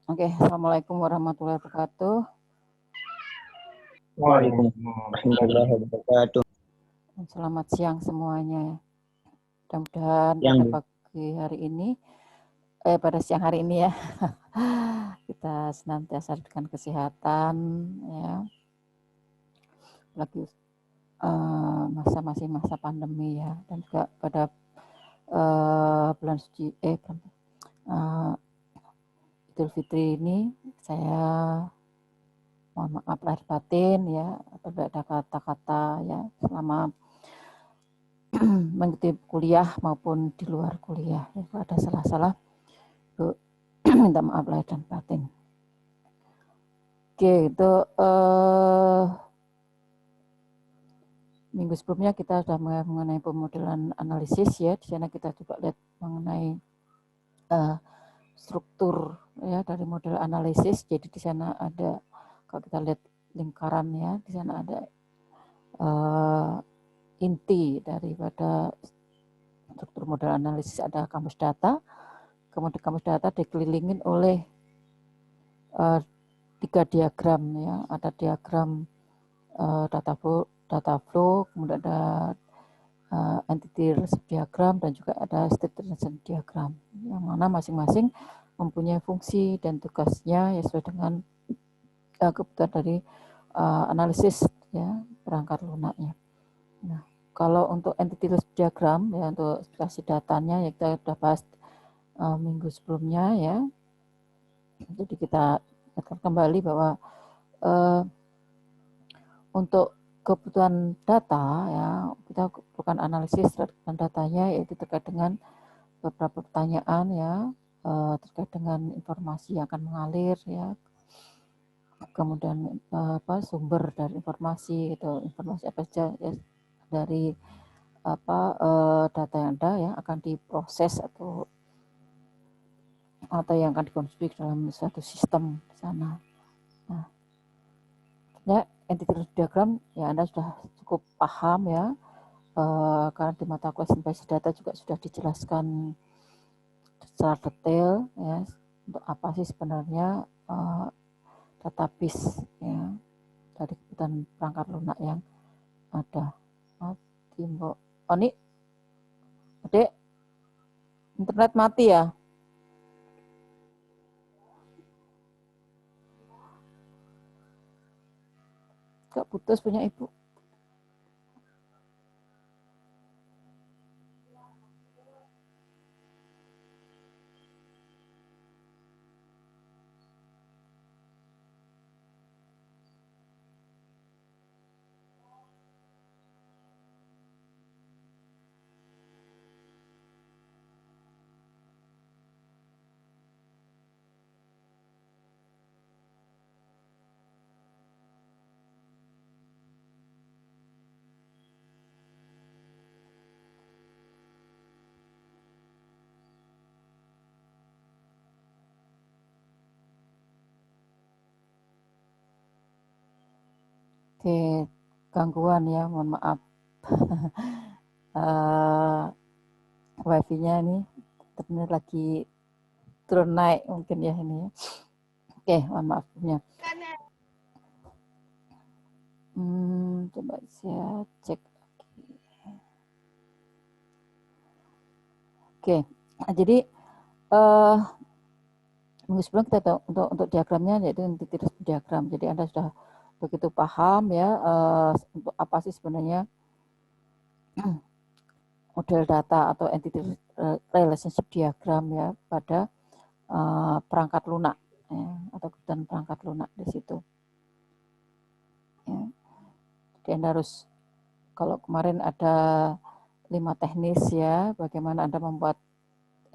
Oke, Assalamualaikum warahmatullahi wabarakatuh. Waalaikumsalam warahmatullahi wabarakatuh. Selamat siang semuanya. Mudah-mudahan Yang pada pagi hari ini, pada siang hari ini ya, kita senantiasa dengan kesehatan, ya. Lagi masih masa pandemi ya, dan juga pada bulan suci Idul Fitri ini saya mohon maaf lahir batin ya, apabila ada kata-kata ya selama mengikuti kuliah maupun di luar kuliah. Ya, kalau ada salah-salah, minta maaf lahir dan batin. Oke, itu minggu sebelumnya kita sudah mengenai pemodelan analisis ya. Di sana kita juga lihat mengenai struktur ya dari model analisis. Jadi di sana ada, kalau kita lihat lingkaran ya, di sana ada inti daripada struktur model analisis, ada kamus data. Kemudian kamus data dikelilingin oleh 3 diagram ya. Ada diagram data flow, kemudian ada entity receipt diagram, dan juga ada state transition diagram, yang mana masing-masing mempunyai fungsi dan tugasnya ya sesuai dengan kebutuhan dari analisis ya perangkat lunaknya. Nah, kalau untuk entity receipt diagram ya, untuk spesifikasi datanya ya kita sudah bahas minggu sebelumnya ya. Jadi kita akan kembali bahwa untuk kebutuhan data ya, kita bukan analisis terkait datanya, yaitu terkait dengan beberapa pertanyaan ya, terkait dengan informasi yang akan mengalir ya, kemudian sumber dari informasi, itu informasi apa saja ya, dari data yang ada ya akan diproses atau yang akan dikonsumsi dalam suatu sistem di sana. Nah, ya entity diagram ya Anda sudah cukup paham ya, karena di mata kuliah basis data juga sudah dijelaskan secara detail ya, untuk apa sih sebenarnya database ya dari kebutuhan perangkat lunak yang ada. Mbok Oni, Adek, internet mati ya? Gak putus punya ibu. Oke, gangguan ya, mohon maaf. Wifi-nya ini internet lagi turun naik mungkin ya ini ya. Oke, mohon maaf ya. Coba saya cek. Oke, jadi minggu sebelum kita tahu untuk diagramnya yaitu entity diagram. Jadi Anda sudah begitu paham ya untuk apa sih sebenarnya model data atau entity relationship diagram ya pada perangkat lunak ya, atau kebutuhan perangkat lunak di situ. Ya. Jadi Anda harus, kalau kemarin ada 5 teknis ya, bagaimana Anda membuat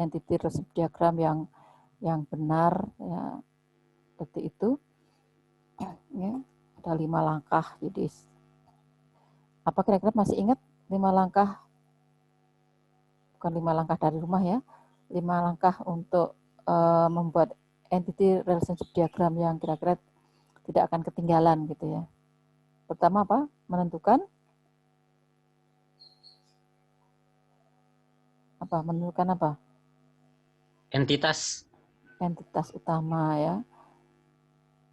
entity relationship diagram yang benar ya, seperti itu. Ya, ada 5 langkah. Jadi apa kira-kira masih ingat 5 langkah? Bukan 5 langkah dari rumah ya, 5 langkah untuk membuat entity relationship diagram yang kira-kira tidak akan ketinggalan gitu ya. Pertama apa? Menentukan apa? Entitas. entitas utama ya.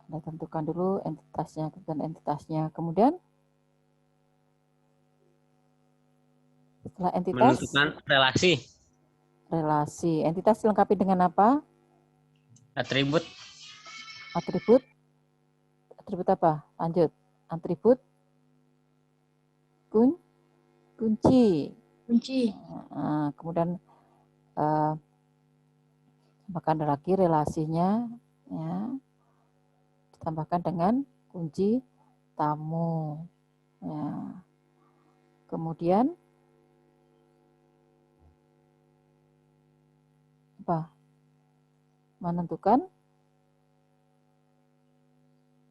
Anda tentukan dulu entitasnya, kebutuhan entitasnya. Kemudian setelah entitas, menentukan relasi. Entitas dilengkapi dengan apa? Atribut. Atribut apa? Lanjut. Atribut kunci. Nah, kemudian tambahkan lagi relasinya, ya, ditambahkan dengan kunci tamu. Ya. Kemudian apa? Menentukan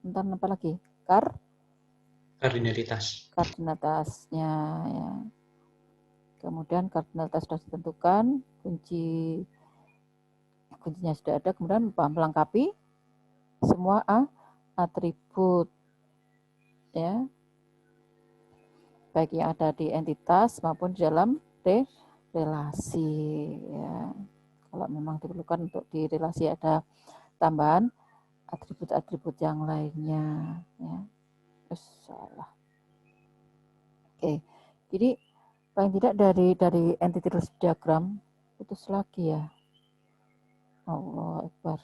tentang apa lagi? Kardinalitasnya ya. Kemudian kardinalitas sudah ditentukan, kuncinya sudah ada, kemudian melengkapi semua atribut ya. Baik yang ada di entitas maupun di dalam relasi ya. Kalau memang diperlukan untuk di relasi ada tambahan atribut-atribut yang lainnya ya. Salah. Oke. Jadi paling tidak dari entity relationship diagram putus lagi ya. Allah Akbar.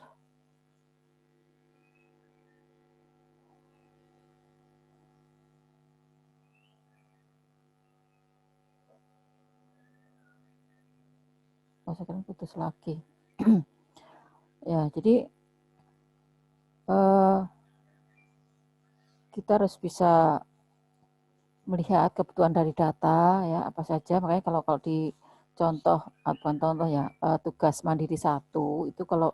Sekarang putus lagi. Ya, jadi kita harus bisa melihat kebutuhan dari data ya apa saja. Makanya kalau di contoh ya tugas mandiri 1 itu kalau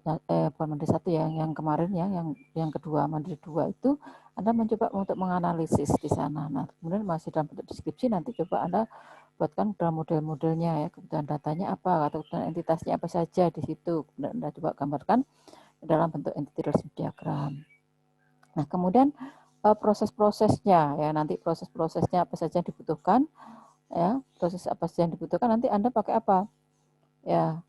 bukan mandiri 1 ya, yang kemarin ya, yang kedua mandiri 2 itu Anda mencoba untuk menganalisis di sana. Nah, kemudian masih dalam bentuk deskripsi nanti coba Anda buatkan dalam model-modelnya ya, kebutuhan datanya apa atau kebutuhan entitasnya apa saja di situ. Kemudian Anda coba gambarkan dalam bentuk entity relationship diagram. Nah, kemudian proses-prosesnya ya, nanti proses-prosesnya apa saja yang dibutuhkan ya, proses apa saja yang dibutuhkan nanti Anda pakai apa ya,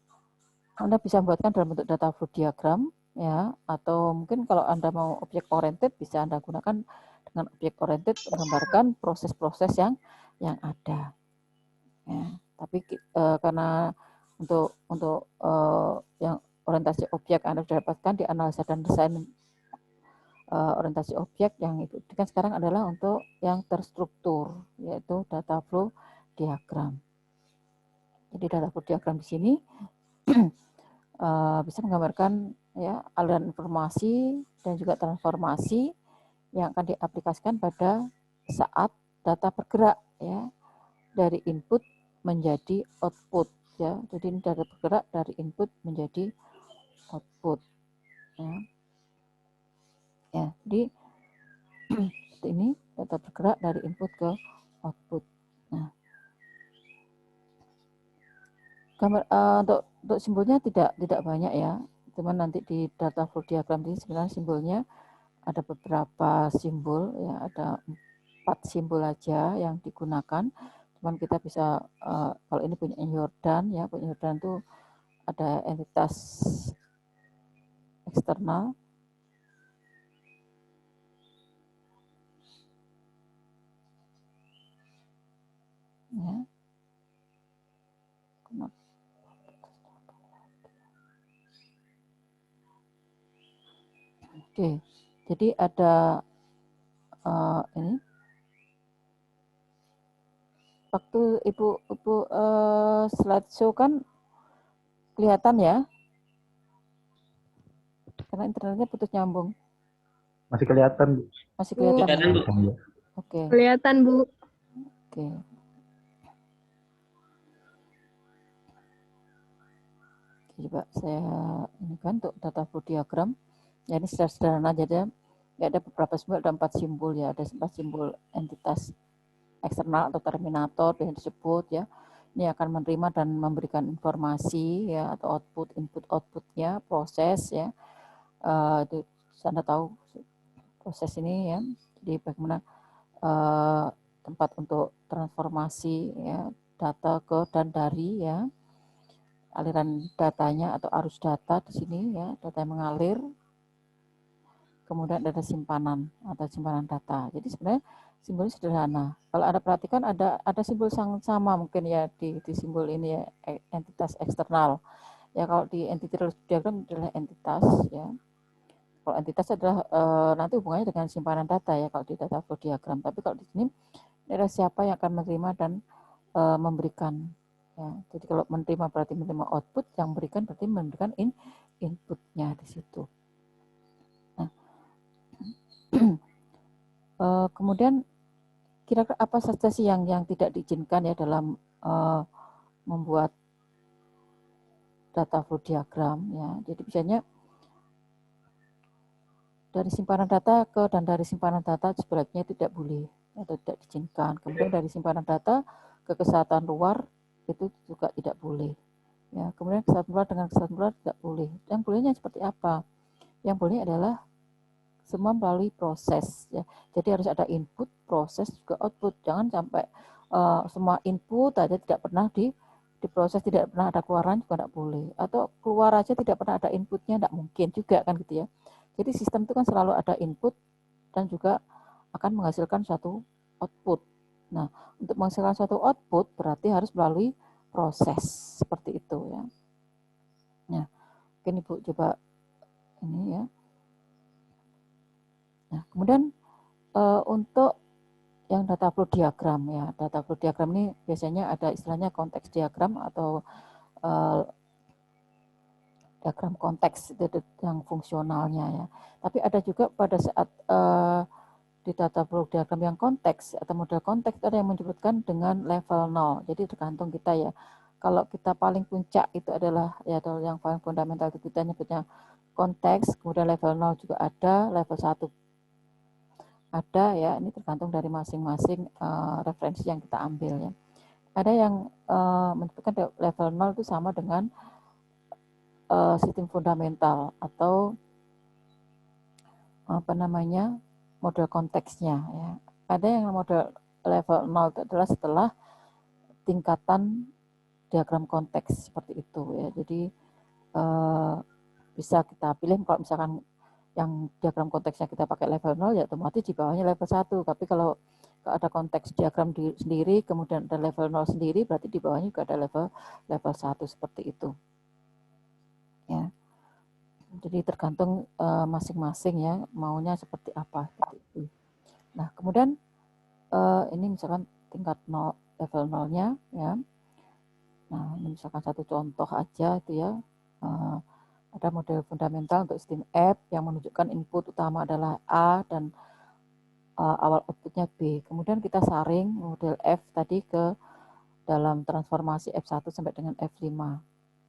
Anda bisa buatkan dalam bentuk data flow diagram ya, atau mungkin kalau Anda mau objek oriented bisa Anda gunakan dengan objek oriented menggambarkan proses-proses yang ada ya. Tapi karena untuk yang orientasi objek Anda sudah dapatkan di analisa dan desain orientasi objek, yang itu kan sekarang adalah untuk yang terstruktur yaitu data flow diagram. Jadi data flow diagram di sini bisa menggambarkan ya aliran informasi dan juga transformasi yang akan diaplikasikan pada saat data bergerak ya dari input menjadi output ya. Jadi ini data bergerak dari input menjadi output ya. Ya, jadi ini data bergerak dari input ke output. Nah, gambar untuk simbolnya tidak banyak ya. Cuman nanti di data flow diagram ini sebenarnya simbolnya ada beberapa simbol ya, ada 4 simbol aja yang digunakan. Cuman kita bisa kalau ini punya Jordan ya, punya Jordan itu ada entitas eksternal. Ya. Oke, jadi ada ini waktu ibu slideshow kan kelihatan ya, karena internetnya putus nyambung. Masih kelihatan, Bu. Masih kelihatan ya? Oke. Kelihatan, Bu. Oke. Coba saya ini kan untuk data flow diagram. Ya ini sederhana aja ya, ada beberapa simbol, ada 4 simbol ya, ada 4 simbol entitas eksternal atau terminator yang disebut ya. Ini akan menerima dan memberikan informasi ya, atau output, input outputnya, proses ya. Itu Anda tahu proses ini ya. Jadi bagaimana tempat untuk transformasi ya, data ke dan dari ya. aliran datanya atau arus data di sini ya, data yang mengalir. Kemudian ada simpanan atau simpanan data. Jadi sebenarnya simbolnya sederhana. Kalau Anda perhatikan ada simbol yang sama mungkin ya di simbol ini ya, entitas eksternal. Ya kalau di entity relationship diagram adalah entitas ya. Kalau entitas adalah nanti hubungannya dengan simpanan data ya kalau di data flow diagram. Tapi kalau di sini adalah siapa yang akan menerima dan memberikan. Ya. Jadi kalau menerima berarti menerima output, yang memberikan berarti memberikan inputnya di situ. Nah, kemudian kira-kira apa saja sih yang tidak diizinkan ya dalam membuat data flow diagram ya. Jadi misalnya dari simpanan data dan dari simpanan data sebaliknya tidak boleh atau tidak diizinkan. Kemudian dari simpanan data ke kesehatan luar itu juga tidak boleh. Ya, kemudian kesehatan luar dengan kesehatan luar tidak boleh. Yang bolehnya seperti apa? Yang boleh adalah semua melalui proses ya. Jadi harus ada input, proses juga output. Jangan sampai semua input aja tidak pernah diproses, tidak pernah ada keluaran juga tidak boleh. Atau keluar aja tidak pernah ada inputnya, tidak mungkin juga kan gitu ya. Jadi sistem itu kan selalu ada input dan juga akan menghasilkan suatu output. Nah, untuk menghasilkan suatu output berarti harus melalui proses seperti itu ya. Nah, mungkin Ibu coba ini ya. Nah, kemudian untuk yang data flow diagram ya, data flow diagram ini biasanya ada istilahnya konteks diagram atau diagram konteks itu yang fungsionalnya ya. Tapi ada juga pada saat di data flow diagram yang konteks atau model konteks ada yang menyebutkan dengan level 0. Jadi tergantung kita ya. Kalau kita paling puncak itu adalah ya atau yang paling fundamental itu kita nyebutnya konteks, kemudian level 0 juga ada, level 1 ada ya. Ini tergantung dari masing-masing referensi yang kita ambil ya. Ada yang menyebutkan level 0 itu sama dengan sistem fundamental atau apa namanya model konteksnya ya. Ada yang model level 0 itu adalah setelah tingkatan diagram konteks seperti itu ya. Jadi bisa kita pilih kalau misalkan yang diagram konteksnya kita pakai level 0 ya otomatis di bawahnya level 1. Tapi kalau ada konteks diagram sendiri kemudian ada level 0 sendiri berarti di bawahnya juga ada level 1 seperti itu. Ya. Jadi tergantung masing-masing ya maunya seperti apa seperti itu. Nah, kemudian ini misalkan tingkat 0 level 0-nya ya. Nah, ini misalkan satu contoh aja itu ya. Ada model fundamental untuk sistem F yang menunjukkan input utama adalah A dan awal outputnya B. Kemudian kita saring model F tadi ke dalam transformasi F1 sampai dengan F5.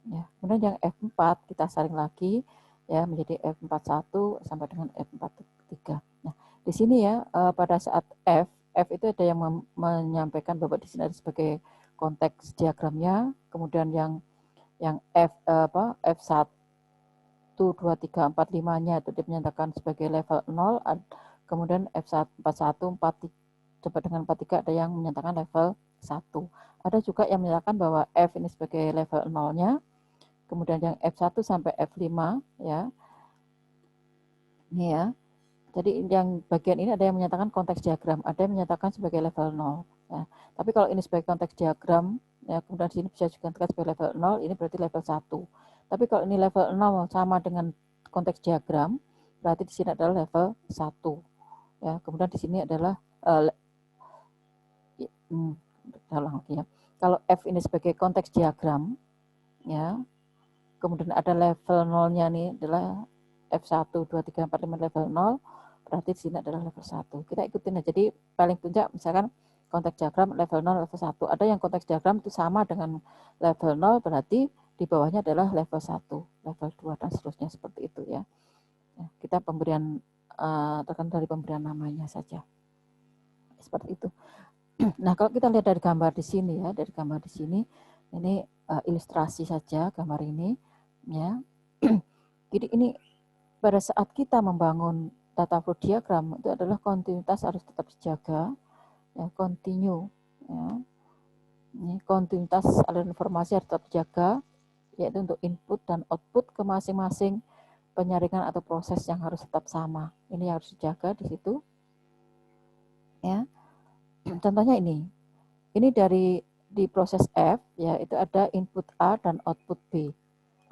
Ya. Kemudian yang F4 kita saring lagi ya menjadi F41 sampai dengan F43. Nah, di sini ya pada saat F itu ada yang menyampaikan bahwa di sini ada sebagai konteks diagramnya, kemudian yang F1 2, 3, 4, 5-nya itu dinyatakan sebagai level 0, kemudian F41, 4 sampai dengan 43 ada yang menyatakan level 1. Ada juga yang menyatakan bahwa F ini sebagai level 0-nya, kemudian yang F1 sampai F5 ya. Ini ya. Jadi yang bagian ini ada yang menyatakan konteks diagram, ada yang menyatakan sebagai level 0 ya. Tapi kalau ini sebagai konteks diagram ya, kemudian di sini bisa juga sebagai level 0, ini berarti level 1. Tapi kalau ini level 0 sama dengan konteks diagram, berarti di sini adalah level 1 ya. Kemudian di sini adalah ya. Kalau F ini sebagai konteks diagram ya, kemudian ada level 0-nya nih adalah F1, 2, 3, 4, 5 level 0, berarti di sini adalah level 1. Kita ikutin aja. Jadi paling puncak misalkan konteks diagram level 0, level 1. Ada yang konteks diagram itu sama dengan level 0, berarti di bawahnya adalah level 1, level 2, dan seterusnya seperti itu ya. Kita pemberian tergantung dari pemberian namanya saja. Seperti itu. Nah, kalau kita lihat dari gambar di sini ya, dari gambar di sini, ini ilustrasi saja gambar ini ya. Jadi ini pada saat kita membangun data flow diagram itu adalah kontinuitas harus tetap dijaga ya, continue ya. Ini kontinuitas aliran informasi harus tetap dijaga yaitu untuk input dan output ke masing-masing penyaringan atau proses yang harus tetap sama. Ini yang harus dijaga di situ. Ya. Contohnya ini di proses F, ya itu ada input A dan output B.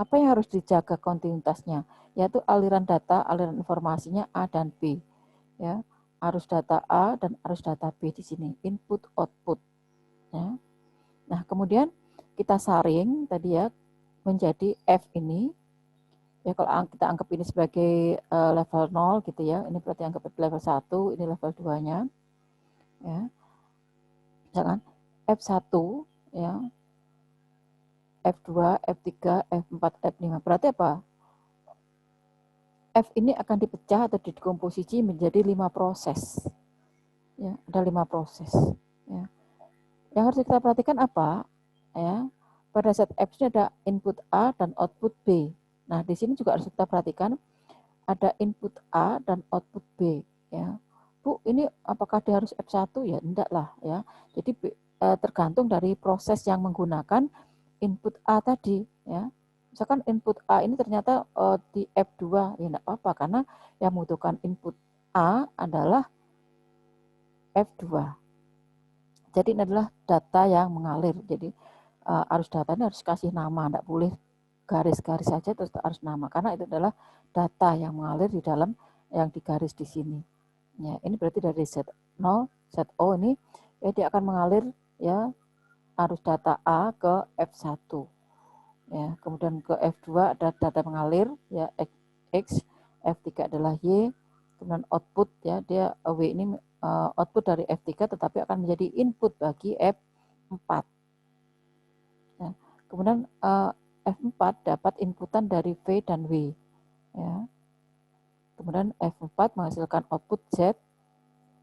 Apa yang harus dijaga kontinuitasnya? Yaitu aliran data, aliran informasinya A dan B. Ya, arus data A dan arus data B di sini, input output. Ya. Nah, kemudian kita saring tadi ya menjadi F ini. Ya kalau kita anggap ini sebagai level 0 gitu ya. Ini berarti anggap level 1, ini level 2-nya. Ya. Misalkan F1 ya. F2, F3, F4, F5. Berarti apa? F ini akan dipecah atau dikomposisi menjadi 5 proses. Ya, ada 5 proses. Ya. Yang harus kita perhatikan apa? Ya, pada saat F ini ada input A dan output B. Nah, di sini juga harus kita perhatikan ada input A dan output B. Ya, Bu, ini apakah dia harus F1? Ya, enggak lah. Ya, jadi tergantung dari proses yang menggunakan input A tadi. Ya, misalkan input A ini ternyata di F2, ya enggak apa-apa karena yang membutuhkan input A adalah F2. Jadi ini adalah data yang mengalir. Jadi arus data ini harus kasih nama, tidak boleh garis-garis saja terus harus nama, karena itu adalah data yang mengalir di dalam yang digaris di sini. Ya, ini berarti dari Z0, ZO ini ya dia akan mengalir ya arus data A ke F1. Ya, kemudian ke F2 ada data mengalir ya X, F3 adalah Y, kemudian output ya dia W ini output dari F3 tetapi akan menjadi input bagi F4. Ya. Kemudian F4 dapat inputan dari V dan W. Ya. Kemudian F4 menghasilkan output Z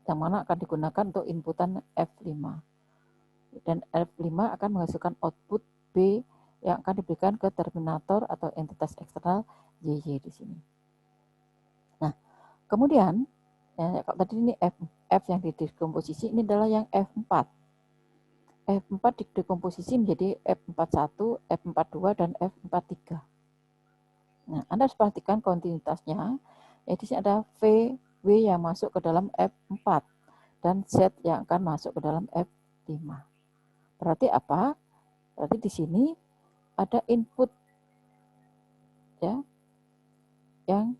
yang mana akan digunakan untuk inputan F5. Dan F5 akan menghasilkan output B yang akan diberikan ke terminator atau entitas eksternal YY di sini. Nah, kemudian ya, kalau tadi ini F yang didekomposisi ini adalah yang F4. F4 didekomposisi menjadi F41, F42, dan F43. Nah, Anda harus perhatikan kontinuitasnya. Ya, di sini ada V, W yang masuk ke dalam F4 dan Z yang akan masuk ke dalam F5. Berarti apa? Berarti di sini ada input ya yang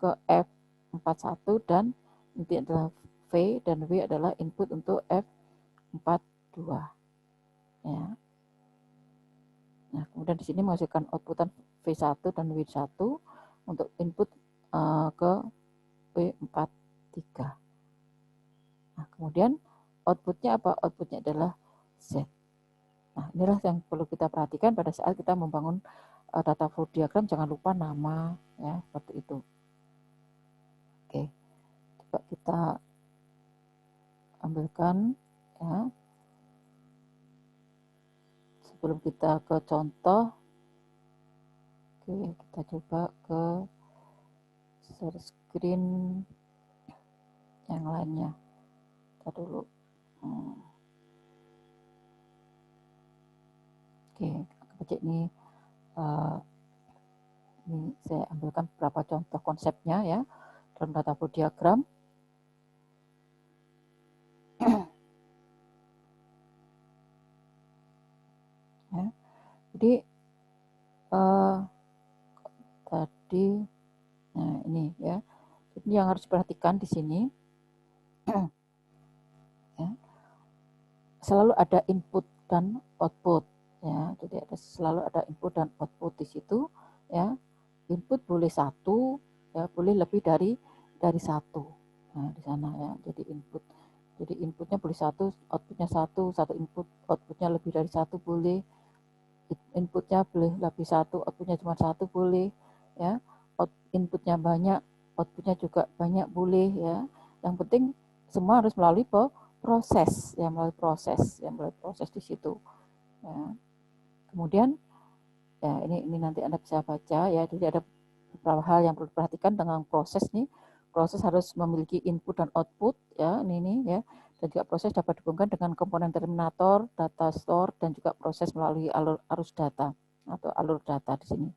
ke F41 dan nanti adalah V dan W adalah input untuk F42. Ya. Nah, kemudian di sini menghasilkan outputan V1 dan W1 untuk input ke V43. Nah, kemudian outputnya apa? Outputnya adalah Z. Nah, inilah yang perlu kita perhatikan pada saat kita membangun data flow diagram, jangan lupa nama ya, seperti itu. Oke. Coba kita ambilkan ya. Sebelum kita ke contoh, oke, kita coba ke share screen yang lainnya. Kita dulu. Oke, baca ini saya ambilkan beberapa contoh konsepnya ya dalam data flow diagram. Ya. Jadi tadi, nah ini ya, jadi yang harus diperhatikan di sini, ya, selalu ada input dan output, ya, jadi selalu ada input dan output di situ, ya, input boleh satu, ya, boleh lebih dari satu, nah di sana ya, jadi inputnya boleh satu, outputnya satu input, outputnya lebih dari satu boleh. Inputnya boleh lebih satu, outputnya cuma satu boleh, ya. Inputnya banyak, outputnya juga banyak boleh, ya. Yang penting semua harus melalui proses, melalui proses di situ. Ya. Kemudian, ya ini nanti Anda bisa baca, ya. Jadi ada beberapa hal yang perlu diperhatikan dengan proses nih. Proses harus memiliki input dan output, ya. Ini ya. Dan juga proses dapat dihubungkan dengan komponen terminator, data store, dan juga proses melalui arus data. atau alur data di sini.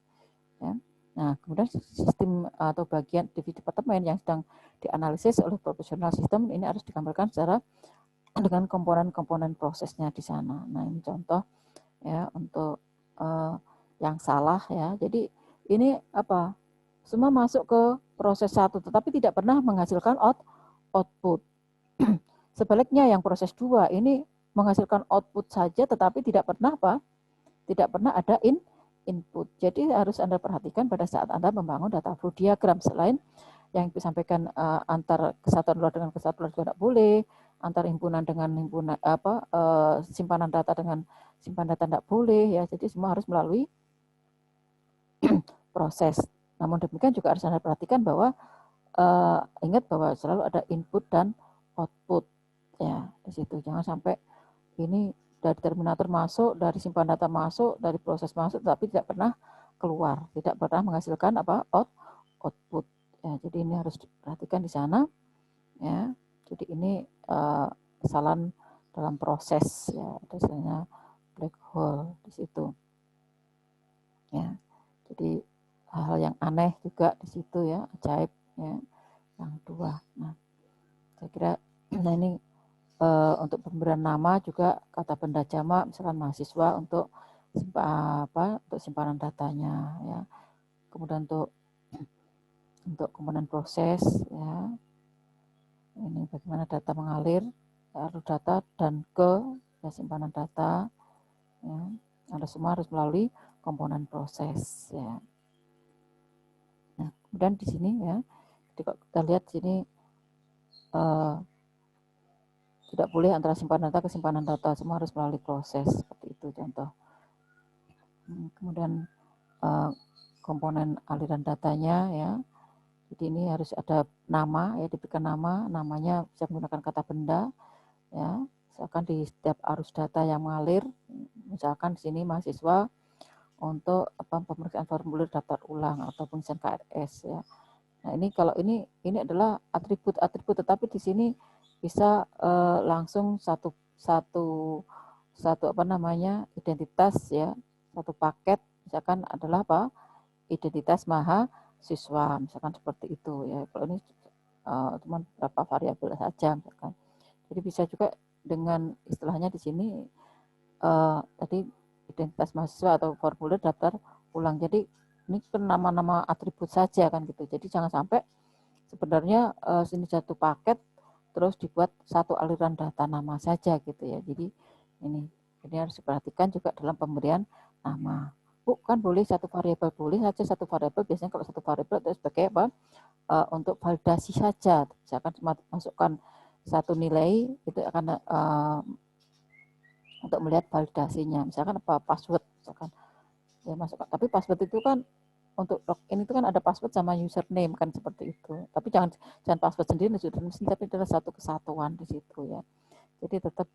Ya. Nah, kemudian sistem atau bagian departemen yang sedang dianalisis oleh profesional sistem ini harus digambarkan secara dengan komponen-komponen prosesnya di sana. Nah, ini contoh ya untuk yang salah ya. Jadi ini apa? Semua masuk ke proses satu, tetapi tidak pernah menghasilkan output. Sebaliknya yang proses 2 ini menghasilkan output saja, tetapi tidak pernah apa? Tidak pernah ada input. Jadi harus Anda perhatikan pada saat Anda membangun data flow diagram. Selain yang disampaikan antar kesatuan luar dengan kesatuan luar juga tidak boleh, antar himpunan dengan himpunan simpanan data dengan simpanan data tidak boleh ya. Jadi semua harus melalui proses. Namun demikian juga harus Anda perhatikan bahwa ingat bahwa selalu ada input dan output ya di situ. Jangan sampai ini dari terminator masuk, dari simpan data masuk, dari proses masuk, tapi tidak pernah keluar, tidak pernah menghasilkan apa output. Ya, jadi ini harus diperhatikan di sana. Ya, jadi ini kesalahan dalam proses ya, misalnya black hole di situ. Ya, jadi hal yang aneh juga di situ ya, ajaib ya, yang 2. Nah, saya kira ini untuk pemberian nama juga kata benda jamak, misalkan mahasiswa untuk simpanan datanya ya. Kemudian untuk komponen proses ya. Ini bagaimana data mengalir, alur data dan ke ya, simpanan data ya. Anda semua harus melalui komponen proses ya. Nah, kemudian di sini ya, kita lihat sini tidak boleh antara simpanan data ke simpanan data, semua harus melalui proses seperti itu contoh. Kemudian komponen aliran datanya ya, jadi ini harus ada nama ya, diberikan namanya bisa menggunakan kata benda ya, misalkan di setiap arus data yang mengalir, misalkan di sini mahasiswa untuk pemeriksaan formulir daftar ulang atau pengisian KRS ya. Nah ini kalau ini adalah atribut, tetapi di sini bisa langsung satu identitas ya, satu paket misalkan adalah apa? Identitas mahasiswa misalkan seperti itu ya. Kalau ini cuma berapa variabel saja misalkan. Jadi bisa juga dengan istilahnya di sini tadi identitas mahasiswa atau formulir daftar ulang. Jadi ini kan nama-nama atribut saja kan gitu. Jadi jangan sampai sebenarnya sini satu paket terus dibuat satu aliran data nama saja gitu ya. Jadi ini harus diperhatikan juga dalam pemberian nama. Bukan boleh satu variabel, boleh saja satu variabel. Biasanya kalau satu variabel itu sebagai apa? Untuk validasi saja. Misalkan masukkan satu nilai itu akan untuk melihat validasinya. Misalkan apa password, misalkan ya masukkan. Tapi password itu kan untuk login itu kan ada password sama username kan seperti itu. Tapi jangan password sendiri username, tapi adalah satu kesatuan di situ ya. Jadi tetap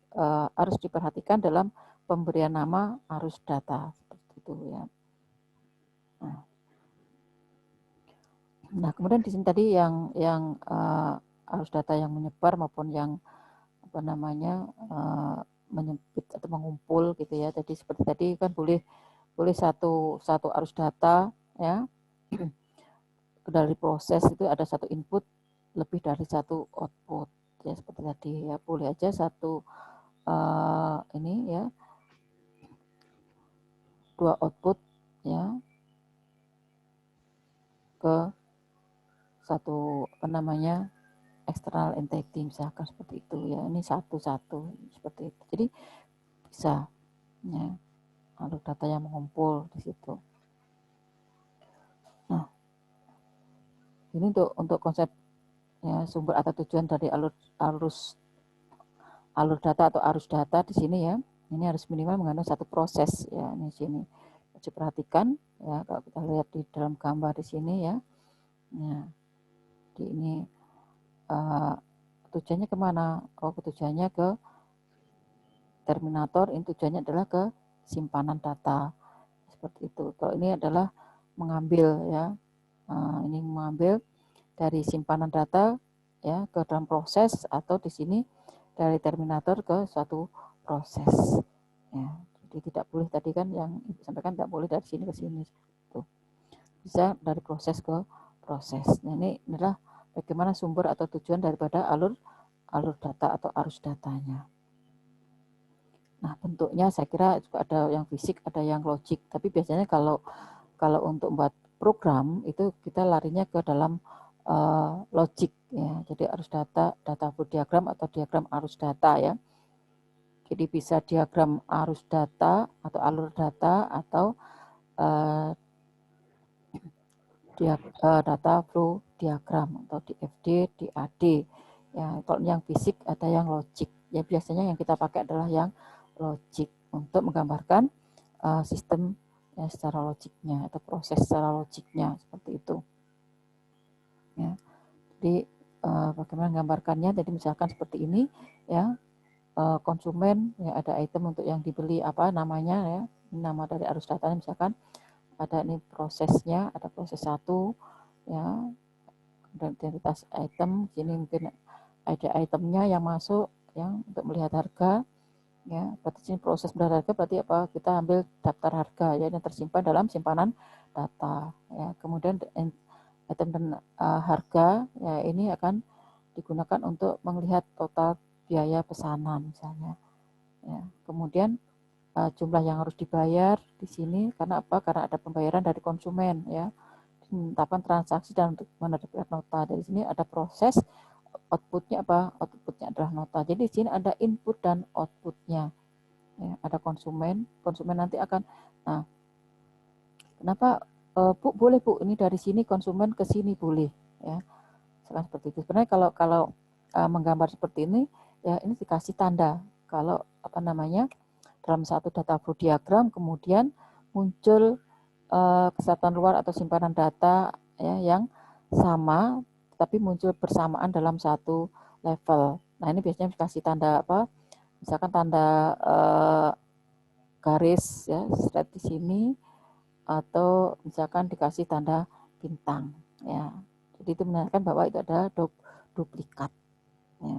harus diperhatikan dalam pemberian nama arus data seperti itu ya. Nah kemudian di sini tadi yang arus data yang menyebar maupun yang menyempit atau mengumpul gitu ya. Jadi seperti tadi kan boleh satu arus data ya. Dari proses itu ada satu input lebih dari satu output ya, seperti tadi ya. Boleh aja satu ini ya, dua output ya ke satu external entity misalkan seperti itu ya. Ini satu-satu seperti itu. Jadi bisa ya alur data yang mengumpul di situ. Nah, ini untuk konsep ya, sumber atau tujuan dari alur data atau arus data di sini ya. Ini harus minimal mengandung satu proses ya. Ini sini harus diperhatikan ya, kalau kita lihat di dalam gambar di sini ya. Nah, di ini tujuannya kemana? Oh, tujuannya ke terminator. Ini tujuannya adalah ke simpanan data seperti itu. Kalau ini adalah mengambil ya, ini mengambil dari simpanan data ya ke dalam proses, atau di sini dari terminator ke suatu proses ya. Jadi tidak boleh tadi kan yang Ibu sampaikan tidak boleh dari sini ke sini. Gitu. Bisa dari proses ke proses. Nah, ini adalah bagaimana sumber atau tujuan daripada alur data atau arus datanya. Nah, bentuknya saya kira juga ada yang fisik, ada yang logik. Tapi biasanya kalau untuk membuat program itu kita larinya ke dalam logik ya. Jadi arus data flow diagram atau diagram arus data ya. Jadi bisa diagram arus data atau alur data atau data flow diagram atau DFD, DAD. Ya, kalau yang fisik ada yang logik. Ya biasanya yang kita pakai adalah yang logik untuk menggambarkan sistem ya, secara logiknya atau proses secara logiknya seperti itu. Ya, jadi bagaimana menggambarkannya? Jadi misalkan seperti ini, ya konsumen ya ada item untuk yang dibeli apa namanya ya, nama dari arus datanya misalkan ada ini prosesnya, ada proses 1 ya, dan identitas item. Sini mungkin ada itemnya yang masuk yang untuk melihat harga. Ya, berarti sini proses melihat harga berarti apa? Kita ambil daftar harga ya yang tersimpan dalam simpanan data. Ya, kemudian item dan harga ya ini akan digunakan untuk melihat total biaya pesanan misalnya. Ya, kemudian jumlah yang harus dibayar di sini karena apa? Karena ada pembayaran dari konsumen ya. Menetapkan transaksi dan untuk menerbitkan nota. Dari sini ada proses, outputnya apa? Outputnya adalah nota. Jadi di sini ada input dan outputnya. Ya, ada konsumen nanti akan, nah kenapa Bu boleh Bu ini dari sini konsumen ke sini boleh ya, seperti itu. Sebenarnya kalau menggambar seperti ini ya ini dikasih tanda kalau apa namanya dalam satu data flow diagram kemudian muncul kesatuan luar atau simpanan data ya yang sama tapi muncul bersamaan dalam satu level. Nah ini biasanya dikasih tanda apa? Misalkan tanda garis ya straight di sini atau misalkan dikasih tanda bintang ya. Jadi itu menandakan bahwa itu ada duplikat ya.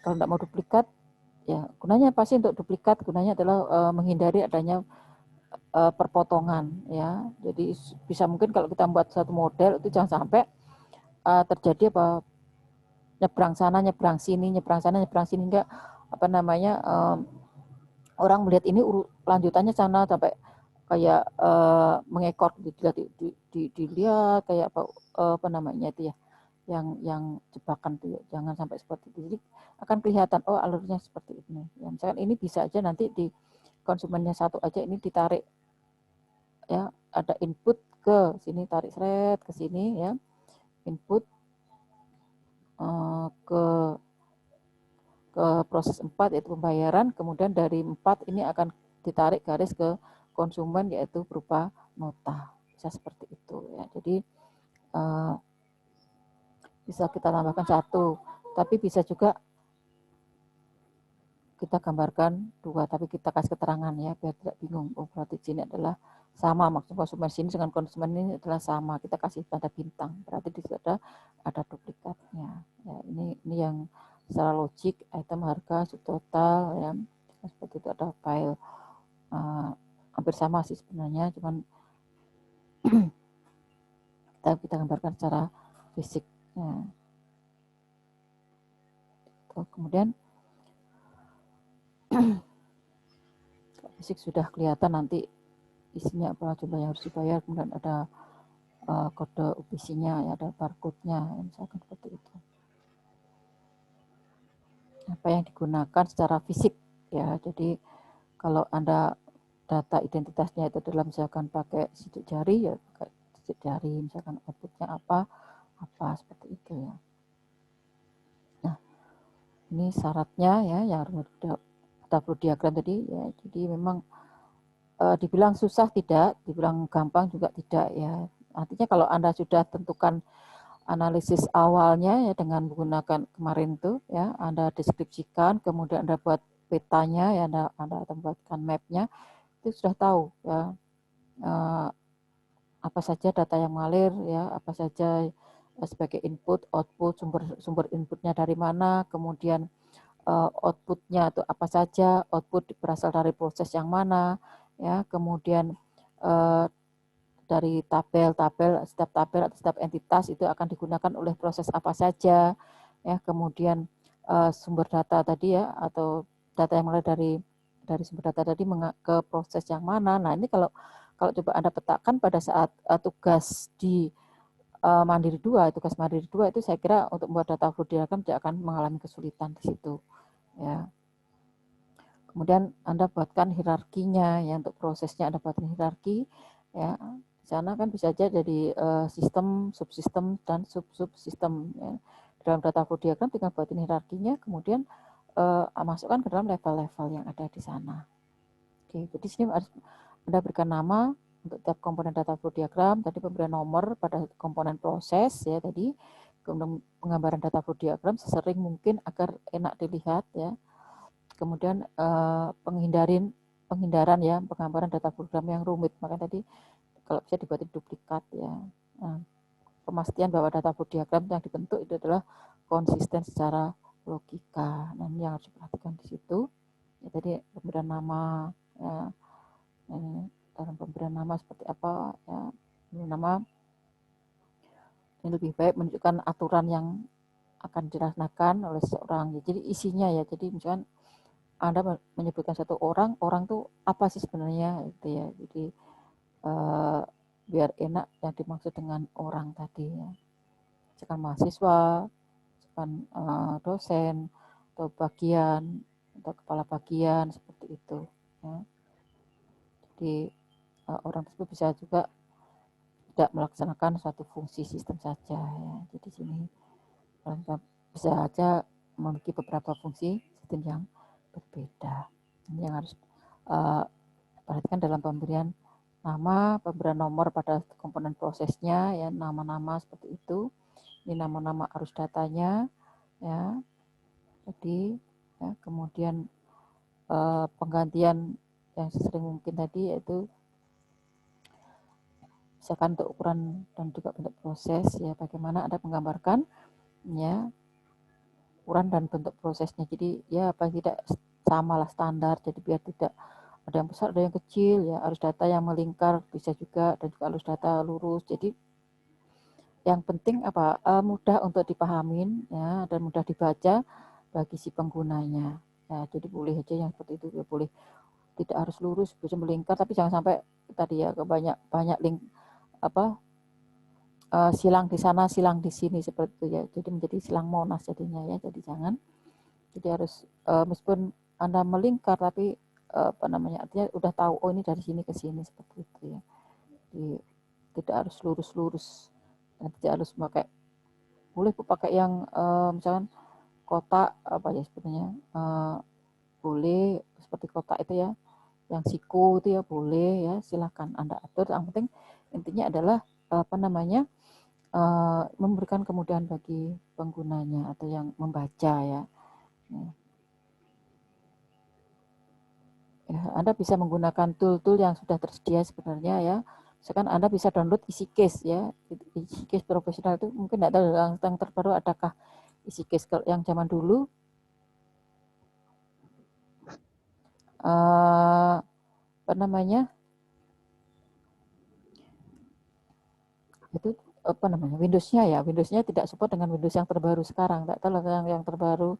Kalau tidak mau duplikat ya gunanya pasti untuk duplikat gunanya adalah menghindari adanya perpotongan ya. Jadi bisa mungkin kalau kita buat satu model itu jangan sampai terjadi apa nyebrang sana nyebrang sini nyebrang sana nyebrang sini enggak apa namanya orang melihat ini lanjutannya sana sampai kayak mengekor dilihat kayak apa namanya itu ya yang jebakan itu ya. Jangan sampai seperti itu. Jadi akan kelihatan oh alurnya seperti ini. Ya, misalkan ini bisa aja nanti di konsumennya satu aja ini ditarik ya ada input ke sini tarik seret ke sini ya input ke proses 4 yaitu pembayaran kemudian dari 4 ini akan ditarik garis ke konsumen yaitu berupa nota bisa seperti itu ya jadi bisa kita tambahkan 1 tapi bisa juga kita gambarkan 2 tapi kita kasih keterangan ya biar tidak bingung oh berarti sini adalah sama maksud konsumen sini dengan konsumen ini adalah sama kita kasih tanda bintang berarti di situ ada duplikatnya ya ini yang secara logik item harga subtotal ya seperti itu ada file hampir sama sih sebenarnya cuman kita gambarkan secara fisik ya. Kemudian fisik sudah kelihatan nanti isinya apa jumlah yang harus dibayar kemudian ada kode UPC-nya ya ada barcode-nya ya, misalkan seperti itu apa yang digunakan secara fisik ya jadi kalau Anda data identitasnya itu dalam misalkan pakai sidik jari ya pakai sidik jari misalkan outputnya apa seperti itu ya nah ini syaratnya ya yang data flow diagram tadi ya jadi memang dibilang susah tidak, dibilang gampang juga tidak ya. Artinya kalau Anda sudah tentukan analisis awalnya ya dengan menggunakan kemarin itu ya, Anda deskripsikan, kemudian Anda buat petanya ya, Anda buatkan mapnya, itu sudah tahu ya apa saja data yang mengalir ya, apa saja sebagai input, output, sumber inputnya dari mana, kemudian outputnya itu apa saja, output berasal dari proses yang mana, ya, kemudian dari setiap tabel atau setiap entitas itu akan digunakan oleh proses apa saja, ya, kemudian sumber data tadi ya, atau data yang mulai dari sumber data tadi ke proses yang mana. Nah ini kalau coba Anda petakan pada saat tugas di Mandiri 2, tugas Mandiri 2 itu saya kira untuk membuat data flow diagram tidak akan mengalami kesulitan di situ, ya. Kemudian Anda buatkan hierarkinya, ya, untuk prosesnya Anda buatkan hierarki, ya. Di sana kan bisa aja jadi sistem, subsistem, dan sub-subsistem, ya. Dalam data flow diagram tinggal buatin hierarkinya, kemudian masukkan ke dalam level-level yang ada di sana. Oke, jadi sini harus Anda berikan nama untuk tiap komponen data flow diagram, tadi pemberian nomor pada komponen proses, ya, tadi, kemudian penggambaran data flow diagram sesering mungkin agar enak dilihat, ya. Kemudian penghindaran ya, penggambaran data program yang rumit, makanya tadi kalau bisa dibuatin duplikat, ya. Nah, pemastian bahwa data flow diagram yang dibentuk itu adalah konsisten secara logika. Nah, ini yang harus diperhatikan di situ. Ya, tadi pemberian nama, ya, dalam pemberian nama seperti apa, ya, nama ini lebih baik menunjukkan aturan yang akan dilaksanakan oleh seseorang. Jadi isinya ya, jadi misalkan Anda menyebutkan satu orang tuh apa sih sebenarnya, gitu ya. Jadi biar enak yang dimaksud dengan orang tadi, ya. Misalkan mahasiswa, misalkan dosen, atau bagian, atau kepala bagian, seperti itu, ya. Jadi orang tersebut bisa juga tidak melaksanakan suatu fungsi sistem saja, ya. Jadi sini bisa saja memiliki beberapa fungsi sistem yang berbeda. Ini yang harus perhatikan dalam pemberian nama, pemberian nomor pada komponen prosesnya, ya, nama-nama seperti itu. Ini nama-nama arus datanya, ya. Jadi, ya, kemudian penggantian yang sesering mungkin tadi yaitu misalkan untuk ukuran dan juga bentuk proses, ya, bagaimana Anda menggambarkan, ya, ukuran dan bentuk prosesnya. Jadi ya apa tidak samalah standar, jadi biar tidak ada yang besar, ada yang kecil, ya, arus data yang melingkar bisa juga, dan juga arus data lurus. Jadi yang penting apa, mudah untuk dipahamin, ya, dan mudah dibaca bagi si penggunanya, ya. Jadi boleh aja yang seperti itu, ya, boleh tidak harus lurus, bisa melingkar, tapi jangan sampai tadi ya banyak link apa silang di sana, silang di sini, seperti itu, ya. Jadi menjadi silang monas jadinya, ya. Jadi jangan, jadi harus meskipun Anda melingkar tapi apa namanya, artinya udah tahu oh ini dari sini ke sini, seperti itu, ya. Jadi tidak harus lurus-lurus, dan tidak harus pakai, boleh pakai yang misalkan kotak apa ya sebenarnya, boleh seperti kotak itu, ya, yang siku itu, ya, boleh, ya, silahkan Anda atur. Yang penting intinya adalah apa namanya, memberikan kemudahan bagi penggunanya atau yang membaca, ya. Ya, Anda bisa menggunakan tool-tool yang sudah tersedia sebenarnya, ya. Misalkan Anda bisa download EasyCase, ya. EasyCase profesional itu mungkin tidak tahu yang terbaru adakah EasyCase. Kalau yang zaman dulu apa namanya, itu apa namanya, Windows-nya, ya, Windows-nya tidak support dengan Windows yang terbaru sekarang. Tidak tahu yang terbaru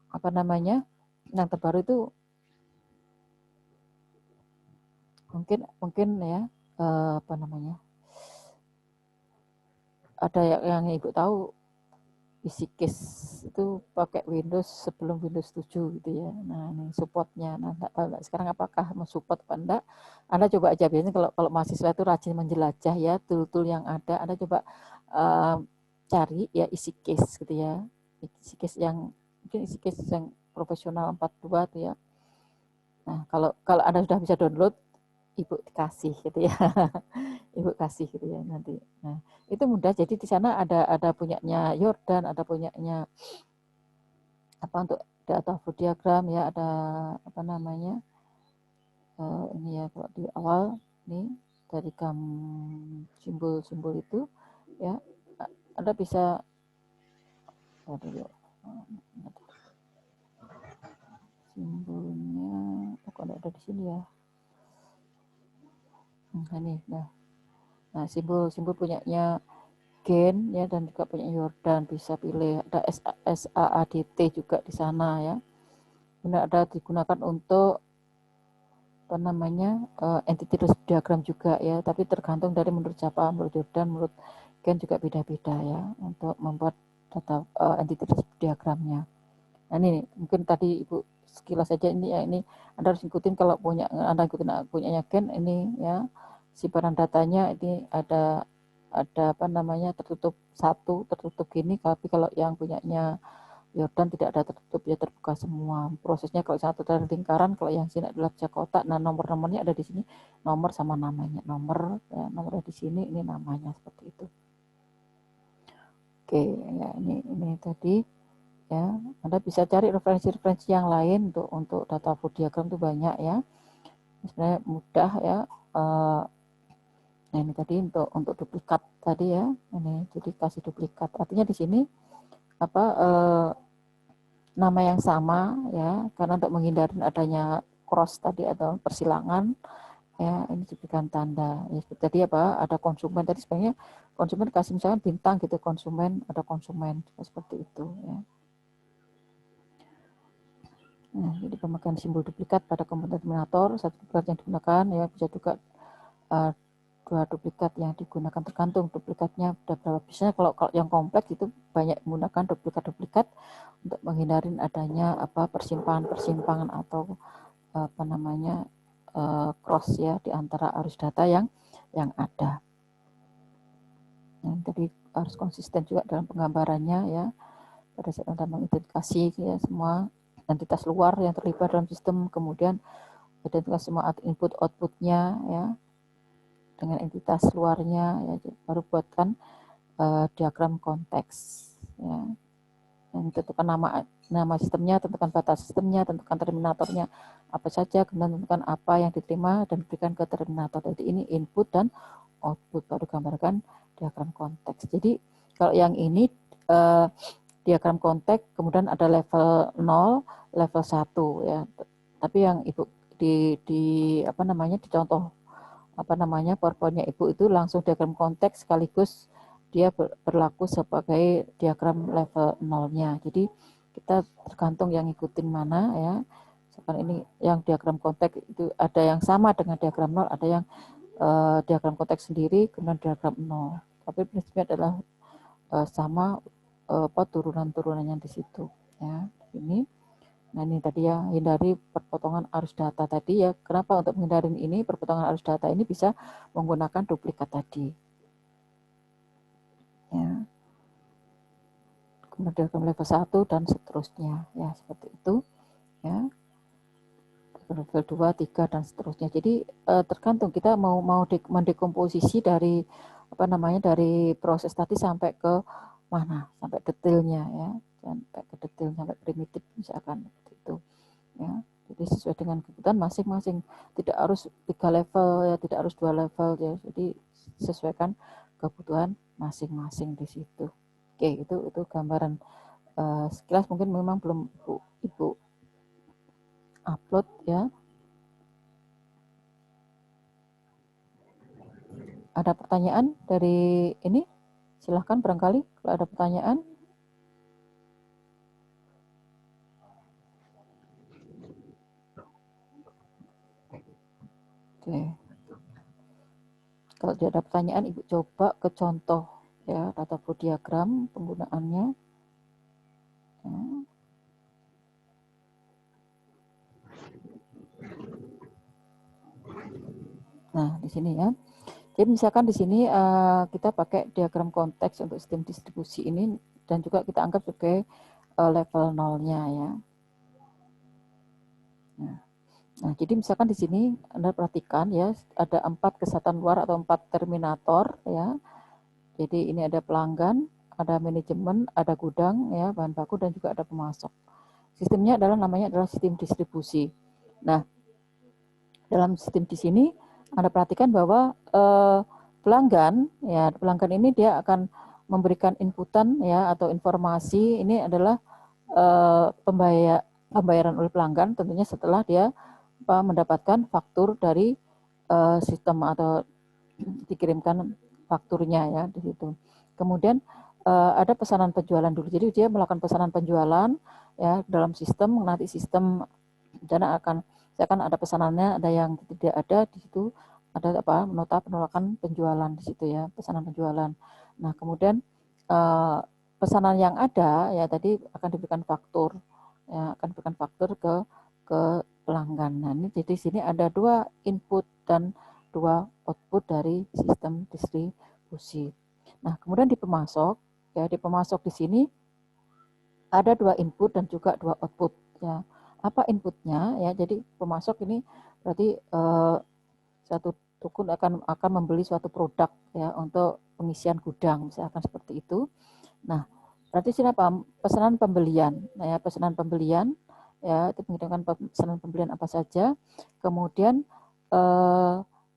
apa namanya, yang terbaru itu mungkin ya, apa namanya, ada yang Ibu tahu EasyCase itu pakai Windows sebelum Windows 7 gitu, ya. Nah, ini supportnya. Nah, enggak tahu sekarang apakah mensupport apa enggak. Anda coba aja, biasanya kalau mahasiswa itu rajin menjelajah, ya, tool-tool yang ada. Anda coba cari, ya, EasyCase gitu, ya. EasyCase yang mungkin EasyCase yang profesional 42 tuh, ya. Nah, kalau Anda sudah bisa download, Ibu kasih gitu, ya. Ibu kasih gitu, ya, nanti. Nah, itu mudah. Jadi di sana ada punyanya Jordan, ada punyanya apa untuk data flow diagram, ya, ada apa namanya, ini, ya, kalau di awal nih dari simbol-simbol itu, ya, Anda bisa Simbolnya kok ada di sini ya. Ini, nah simbol punyanya Gen ya, dan juga punya Yordan, bisa pilih. Ada SAADT juga di sana ya. Benar, ada digunakan untuk apa namanya entity diagram juga ya, tapi tergantung dari menurut siapa, menurut Yordan, menurut Gen juga beda-beda ya untuk membuat data entity diagramnya. Nah ini mungkin tadi Ibu sekilas saja ini ya, ini Anda harus ikutin kalau Anda ikutin punyanya Gen ini ya, simpanan datanya ini ada apa namanya tertutup gini, tapi kalau yang punyanya Yordan tidak ada tertutup ya, terbuka semua. Prosesnya kalau satu dari lingkaran, kalau yang sini adalah pecah kotak. Nah nomor-nomornya ada di sini, nomor sama namanya, nomornya di sini, ini namanya seperti itu. Oke ya, ini tadi ya, Anda bisa cari referensi-referensi yang lain untuk data flow diagram itu banyak ya, sebenarnya mudah ya. Nah ini tadi untuk duplikat tadi ya, ini jadi kasih duplikat, artinya di sini apa nama yang sama ya, karena untuk menghindari adanya cross tadi atau persilangan ya, ini diberikan tanda ya. Seperti tadi apa, ada konsumen tadi, sebenarnya konsumen kasih misalnya bintang gitu, konsumen, ada konsumen seperti itu ya. Nah, jadi pemakaian simbol duplikat pada komponen terminator, satu duplikat yang digunakan ya, bisa juga dua duplikat yang digunakan, tergantung duplikatnya ada berapa. Biasanya kalau yang kompleks itu banyak menggunakan duplikat untuk menghindari adanya persimpangan atau apa namanya cross ya di antara arus data yang ada. Nah, jadi harus konsisten juga dalam penggambarannya ya, pada saat Anda mengidentifikasi ya semua entitas luar yang terlibat dalam sistem, kemudian identifikasi semua input outputnya ya dengan entitas luarnya ya, baru buatkan diagram konteks ya. Dan tentukan nama sistemnya, tentukan batas sistemnya, tentukan terminatornya apa saja, kemudian tentukan apa yang diterima dan berikan ke terminator. Jadi ini input dan output, baru gambarkan diagram konteks. Jadi kalau yang ini diagram konteks, kemudian ada level 0, level 1 ya. Tapi yang Ibu di apa namanya di contoh apa namanya PowerPoint-nya Ibu itu langsung diagram konteks sekaligus dia berlaku sebagai diagram level 0-nya. Jadi kita tergantung yang ngikutin mana ya. Sekarang ini yang diagram konteks itu ada yang sama dengan diagram 0, ada yang diagram konteks sendiri, kemudian diagram 0. Tapi prinsipnya adalah sama turunan-turunannya di situ ya. Ini nah ini tadi ya, hindari perpotongan arus data tadi ya. Kenapa untuk menghindari ini perpotongan arus data ini bisa menggunakan duplikat tadi ya. Kemudian level 1 dan seterusnya ya, seperti itu ya. Level 2, 3 dan seterusnya. Jadi tergantung kita mau mendekomposisi dari apa namanya dari proses tadi sampai ke mana, sampai detailnya ya, sampai ke detail, sampai primitif misalkan seperti itu ya. Jadi sesuai dengan kebutuhan masing-masing, tidak harus 3 level ya, tidak harus 2 level ya. Jadi sesuaikan kebutuhan masing-masing di situ. Oke, itu gambaran sekilas, mungkin memang belum Ibu upload ya. Ada pertanyaan dari ini? Silahkan barangkali kalau ada pertanyaan. Oke. Kalau tidak ada pertanyaan, Ibu coba ke contoh ya, data flow diagram penggunaannya. Ya. Nah, di sini ya. Jadi misalkan di sini kita pakai diagram konteks untuk sistem distribusi ini, dan juga kita anggap sebagai level 0-nya ya. Nah, jadi misalkan di sini Anda perhatikan ya, ada 4 kesatuan luar atau 4 terminator ya. Jadi ini ada pelanggan, ada manajemen, ada gudang ya, bahan baku, dan juga ada pemasok. Sistemnya namanya adalah sistem distribusi. Nah, dalam sistem di sini Anda perhatikan bahwa pelanggan ini dia akan memberikan inputan ya atau informasi. Ini adalah pembayaran oleh pelanggan tentunya setelah dia mendapatkan faktur dari sistem atau dikirimkan fakturnya ya di situ. Kemudian ada pesanan penjualan dulu. Jadi dia melakukan pesanan penjualan ya dalam sistem, nanti sistem rencana saya akan ada pesanannya, ada yang tidak ada di situ, ada nota penolakan penjualan di situ ya, pesanan penjualan. Nah, kemudian pesanan yang ada ya tadi akan diberikan faktur ya, akan diberikan faktur ke pelanggan. Nah, ini jadi sini ada 2 input dan 2 output dari sistem distribusi. Nah, kemudian di pemasok ya, di pemasok di sini ada 2 input dan juga 2 output ya. Apa inputnya ya? Jadi pemasok ini berarti satu tukun akan membeli suatu produk ya untuk pengisian gudang misalkan seperti itu. Nah, berarti sini apa? Pesanan pembelian. Nah, ya, pesanan pembelian ya, itu mengirimkan pesanan pembelian apa saja. Kemudian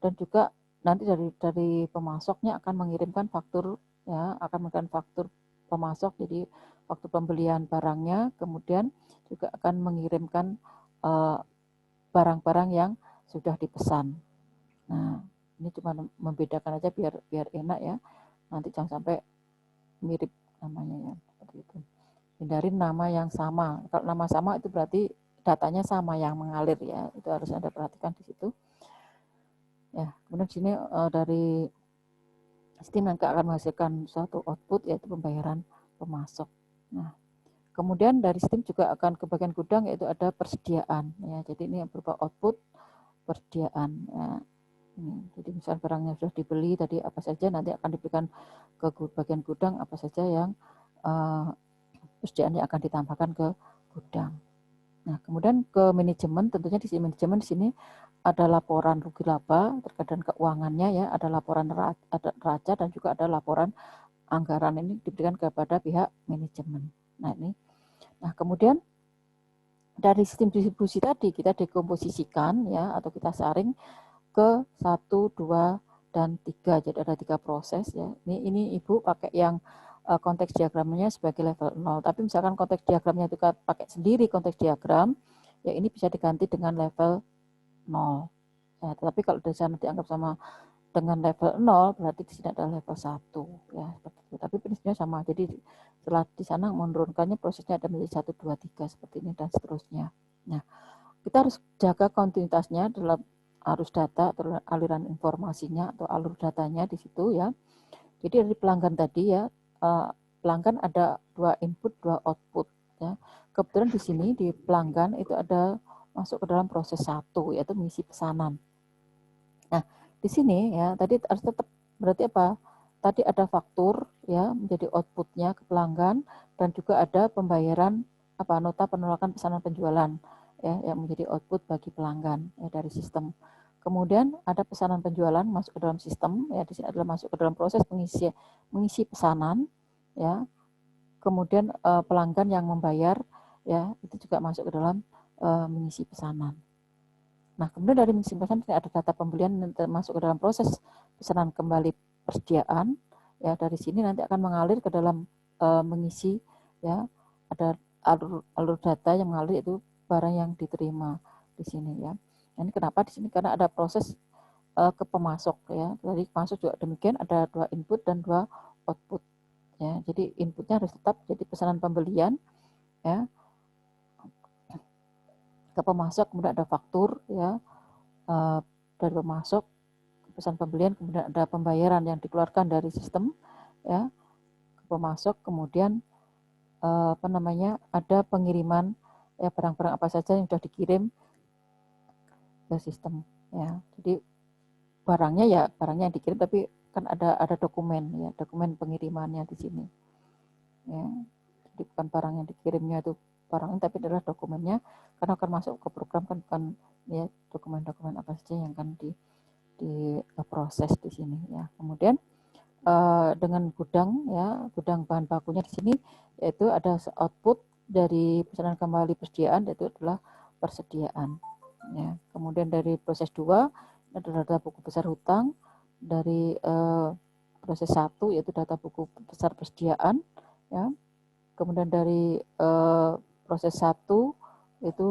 dan juga nanti dari pemasoknya akan mengirimkan faktur ya, akan mengirimkan faktur pemasok, jadi faktur pembelian barangnya, kemudian juga akan mengirimkan barang-barang yang sudah dipesan. Nah, ini cuma membedakan aja biar enak ya. Nanti jangan sampai mirip namanya ya, seperti itu. Hindarin nama yang sama. Kalau nama sama itu berarti datanya sama yang mengalir ya. Itu harus Anda perhatikan di situ. Ya, kemudian di sini dari sistem nanti akan menghasilkan suatu output yaitu pembayaran pemasok. Nah, kemudian dari sistem juga akan ke bagian gudang yaitu ada persediaan ya. Jadi ini berupa output persediaan ya. Ini. Jadi misal barangnya sudah dibeli tadi apa saja nanti akan diberikan ke bagian gudang apa saja yang persediaan yang akan ditambahkan ke gudang. Nah, kemudian ke manajemen, tentunya di sini manajemen di sini ada laporan rugi laba terkait dengan keuangannya ya, ada laporan neraca dan juga ada laporan anggaran, ini diberikan kepada pihak manajemen. Nah, ini. Nah, kemudian dari sistem distribusi tadi kita dekomposisikan ya atau kita saring ke 1, 2 dan 3. Jadi ada 3 proses ya. Ini Ibu pakai yang konteks diagramnya sebagai level 0. Tapi misalkan konteks diagramnya itu pakai sendiri konteks diagram, ya ini bisa diganti dengan level 0. Ya, tetapi kalau di sana dianggap sama dengan level 0, berarti di sini ada level 1 ya, seperti itu. Tapi prinsipnya sama. Jadi setelah di sana menurunkannya prosesnya ada menjadi 1, 2, 3 seperti ini dan seterusnya. Nah, kita harus jaga kontinuitasnya dalam arus data atau aliran informasinya atau alur datanya di situ ya. Jadi dari pelanggan tadi ya, pelanggan ada 2 input, 2 output ya. Kebetulan di sini di pelanggan itu ada masuk ke dalam proses 1 yaitu mengisi pesanan. Nah, di sini ya tadi harus tetap berarti apa? Tadi ada faktur ya menjadi outputnya ke pelanggan dan juga ada pembayaran nota penolakan pesanan penjualan ya yang menjadi output bagi pelanggan ya dari sistem. Kemudian ada pesanan penjualan masuk ke dalam sistem ya, di sini adalah masuk ke dalam proses mengisi pesanan ya. Kemudian pelanggan yang membayar ya itu juga masuk ke dalam mengisi pesanan. Nah, kemudian dari mengisi pesanan ada data pembelian masuk ke dalam proses pesanan kembali persediaan ya, dari sini nanti akan mengalir ke dalam mengisi ya, ada alur data yang mengalir itu barang yang diterima di sini ya. Ini kenapa di sini karena ada proses ke pemasok ya. Dari pemasok juga demikian ada 2 input dan 2 output ya. Jadi inputnya harus tetap jadi pesanan pembelian ya ke pemasok, kemudian ada faktur ya dari pemasok pesan pembelian, kemudian ada pembayaran yang dikeluarkan dari sistem ya ke pemasok, kemudian ada pengiriman ya barang-barang apa saja yang sudah dikirim ke sistem ya. Jadi barangnya yang dikirim, tapi kan ada dokumen ya, dokumen pengirimannya di sini ya. Jadi bukan barang yang dikirimnya itu barangnya, tapi adalah dokumennya, karena akan masuk ke program kan bukan ya dokumen-dokumen apa saja yang akan diproses di sini ya. Kemudian dengan gudang ya, gudang bahan bakunya di sini yaitu ada output dari pesanan kembali persediaan yaitu adalah persediaan ya. Kemudian dari proses 2 ada data buku besar hutang, dari proses 1 yaitu data buku besar persediaan ya. Kemudian dari proses 1 itu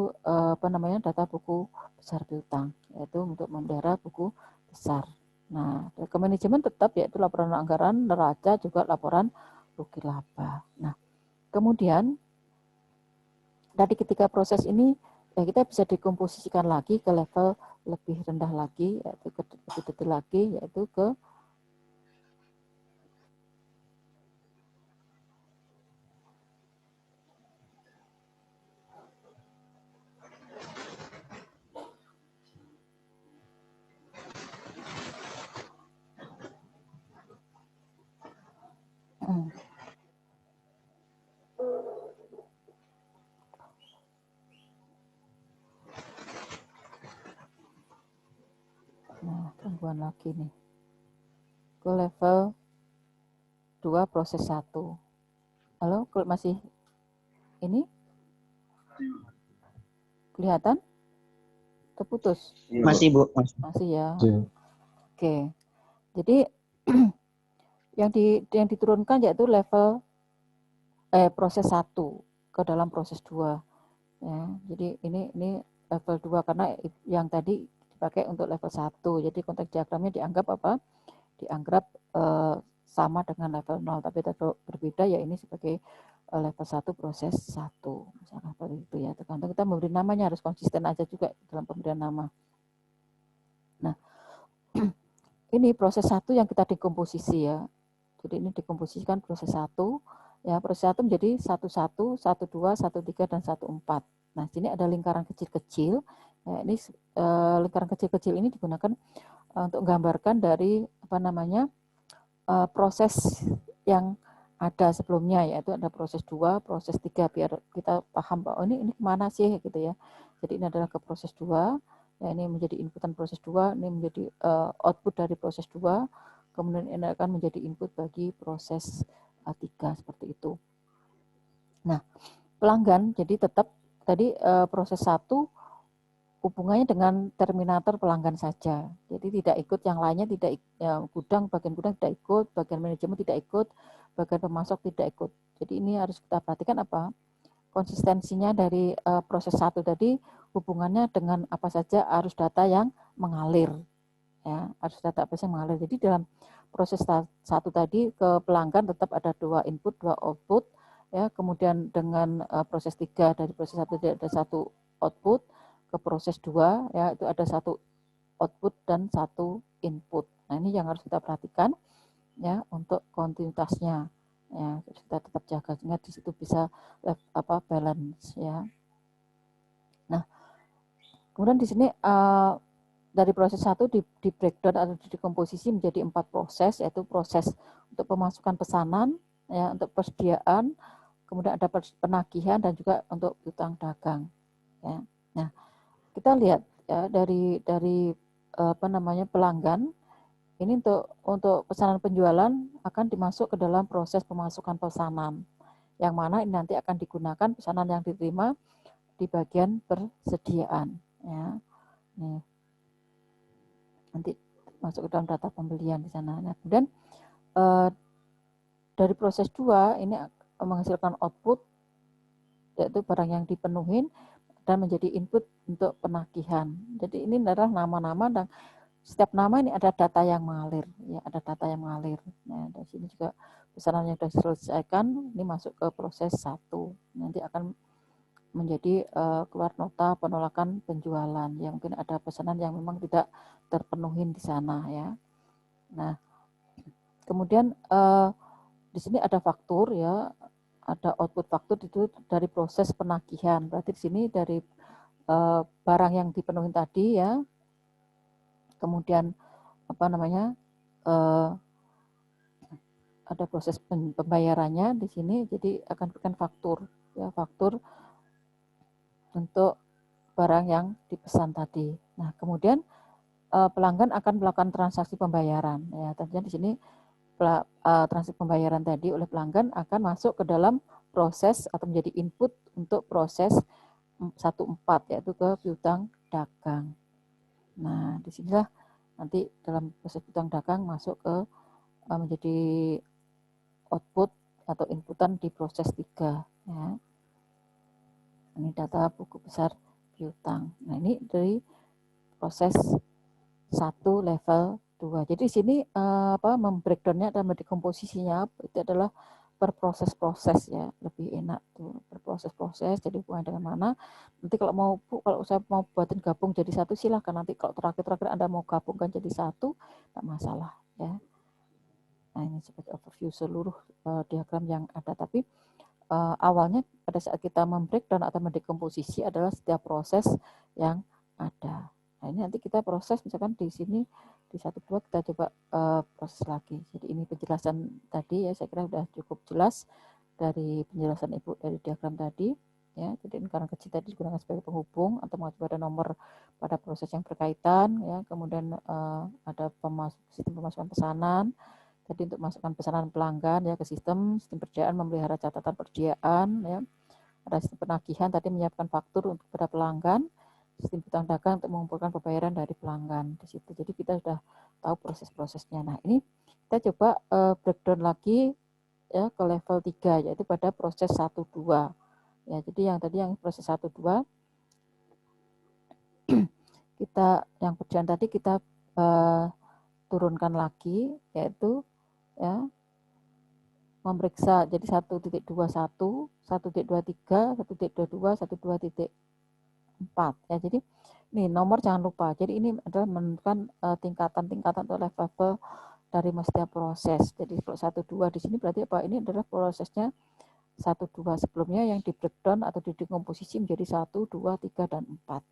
data buku besar piutang, yaitu untuk memelihara buku besar. Nah, ke manajemen tetap yaitu laporan anggaran, neraca, juga laporan rugi laba. Nah, kemudian dari ketika proses ini ya kita bisa dikomposisikan lagi ke level lebih rendah lagi, yaitu ke lebih detail lagi, yaitu ke nah, gangguan lagi nih. Ke level 2 proses 1. Halo, masih ini? Kelihatan? Terputus? Masih Bu, masih. Masih ya. Iya. Oke. Jadi yang diturunkan yaitu level proses 1 ke dalam proses 2. Ya, jadi ini level 2 karena yang tadi dipakai untuk level 1. Jadi konteks diagramnya dianggap apa? Dianggap sama dengan level 0, tapi berbeda ya ini sebagai level 1 proses 1. Misalnya seperti itu ya. Tergantung kita memberi namanya, harus konsisten aja juga dalam pemberian nama. Nah, ini proses 1 yang kita dekomposisi ya. Jadi ini dikomposisikan proses 1 ya, proses 1 menjadi 11, 12, 13 dan 14. Nah, sini ada lingkaran kecil-kecil. Ya, ini lingkaran kecil-kecil ini digunakan untuk menggambarkan dari proses yang ada sebelumnya, yaitu ada proses 2, proses 3 biar kita paham bahwa ini kemana sih gitu ya. Jadi ini adalah ke proses 2, ya ini menjadi inputan proses 2, ini menjadi output dari proses 2, kemudian ini akan menjadi input bagi proses 3 seperti itu. Nah, pelanggan jadi tetap tadi proses 1 hubungannya dengan terminator pelanggan saja. Jadi tidak ikut yang lainnya, tidak bagian gudang tidak ikut, bagian manajemen tidak ikut, bagian pemasok tidak ikut. Jadi ini harus kita perhatikan apa? Konsistensinya dari proses 1 tadi hubungannya dengan apa saja arus data yang mengalir. Ya, arus data apa yang mengalir. Jadi dalam proses 1 tadi ke pelanggan tetap ada 2 input, 2 output. Ya, kemudian dengan proses 3 dari proses 1 ada 1 output, ke proses 2 ya itu ada 1 output dan 1 input. Nah, ini yang harus kita perhatikan ya untuk kontinuitasnya. Ya, kita tetap jaga sehingga di situ bisa balance ya. Nah, kemudian di sini dari proses 1 di breakdown atau dikomposisi menjadi 4 proses, yaitu proses untuk pemasukan pesanan ya, untuk persediaan, kemudian ada penagihan dan juga untuk piutang dagang ya. Nah, kita lihat ya dari pelanggan ini untuk pesanan penjualan akan dimasuk ke dalam proses pemasukan pesanan, yang mana ini nanti akan digunakan pesanan yang diterima di bagian persediaan ya. Nih, nanti masuk ke dalam data pembelian di sana. Nah, kemudian dari proses 2 ini menghasilkan output yaitu barang yang dipenuhin dan menjadi input untuk penagihan. Jadi ini adalah nama-nama dan setiap nama ini ada data yang mengalir, ya ada data yang mengalir. Nah, dari sini juga pesanan yang sudah diselesaikan ini masuk ke proses 1. Nanti akan menjadi keluar nota penolakan penjualan. Ya mungkin ada pesanan yang memang tidak terpenuhi di sana ya. Nah, kemudian di sini ada faktur ya, ada output faktur itu dari proses penagihan. Berarti di sini dari barang yang dipenuhi tadi ya, kemudian ada proses pembayarannya di sini, jadi akan berikan faktur ya, faktur untuk barang yang dipesan tadi. Nah, kemudian pelanggan akan melakukan transaksi pembayaran ya, tentunya di sini transaksi pembayaran tadi oleh pelanggan akan masuk ke dalam proses atau menjadi input untuk proses 1/4 yaitu ke piutang dagang. Nah, disinilah nanti dalam proses piutang dagang masuk ke menjadi output atau inputan di proses 3 ya. Ini data buku besar piutang. Nah, ini dari proses 1 level 2. Jadi di sini membreakdownnya dan mendekomposisinya itu adalah per proses-proses ya, lebih enak tuh per proses-proses. Jadi hubungan dengan mana? Nanti kalau saya mau buatin gabung jadi satu silahkan, nanti kalau terakhir Anda mau gabungkan jadi satu tidak masalah ya. Nah, ini sebagai overview seluruh diagram yang ada, tapi awalnya pada saat kita membreakdown atau mendekomposisi adalah setiap proses yang ada. Nah, ini nanti kita proses misalkan di sini di 1-2 kita coba proses lagi. Jadi ini penjelasan tadi ya, saya kira sudah cukup jelas dari penjelasan Ibu dari diagram tadi ya. Jadi lingkaran kecil tadi digunakan sebagai penghubung atau mengacu pada nomor pada proses yang berkaitan ya. Kemudian ada sistem pemasukan pesanan. Jadi untuk masukkan pesanan pelanggan ya ke sistem persediaan, memelihara catatan persediaan ya. Ada sistem penagihan tadi menyiapkan faktur untuk pada pelanggan, sistem piutang dagang untuk mengumpulkan pembayaran dari pelanggan di situ. Jadi kita sudah tahu proses-prosesnya. Nah, ini kita coba breakdown lagi ya ke level 3 yaitu pada proses 1-2. Ya, jadi yang tadi yang proses 1-2 kita yang kerjaan tadi kita turunkan lagi yaitu ya memeriksa jadi 1.21, 1.23, 1.22, 1.2.4 ya. Jadi ini nomor jangan lupa. Jadi ini adalah menentukan tingkatan-tingkatan atau level dari setiap proses. Jadi kalau 1-2 di sini berarti apa? Ini adalah prosesnya 1-2 sebelumnya yang di breakdown atau didekomposisi menjadi 1, 2, 3 dan 4.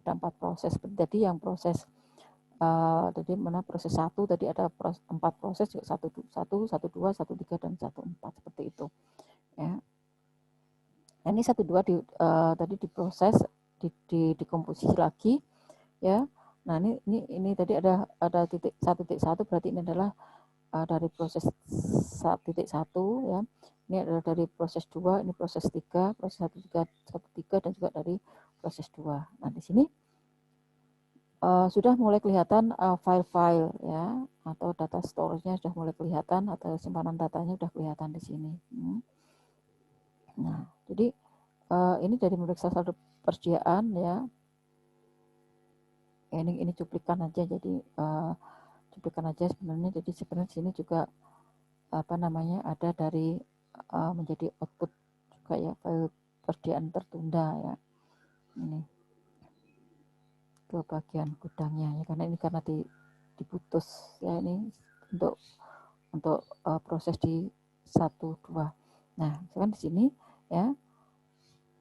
Ada 4 proses. Jadi yang proses jadi mana proses 1 tadi ada 4 proses juga 1, 1, 1, 2, 1, 3 dan 1, 4 seperti itu ya. Nah, ini 1, 2 tadi diproses dikomposisi lagi ya. Nah, ini tadi ada titik 1.1 berarti ini adalah dari proses 1.1 ya. Ini adalah dari proses 2, ini proses 3, proses 1, 3 dan juga dari proses 2. Nah, di sini sudah mulai kelihatan file-file ya atau data storage-nya sudah mulai kelihatan atau simpanan datanya sudah kelihatan di sini. Nah, jadi ini dari memeriksa saldo persediaan ya. Ini cuplikan aja, jadi cuplikan aja sebenarnya. Jadi sebenarnya sini juga ada dari menjadi output juga ya, file persediaan tertunda ya. Ini ke bagian gudangnya ya, karena ini diputus ya, ini untuk proses di 1-2. Nah, misalkan di sini ya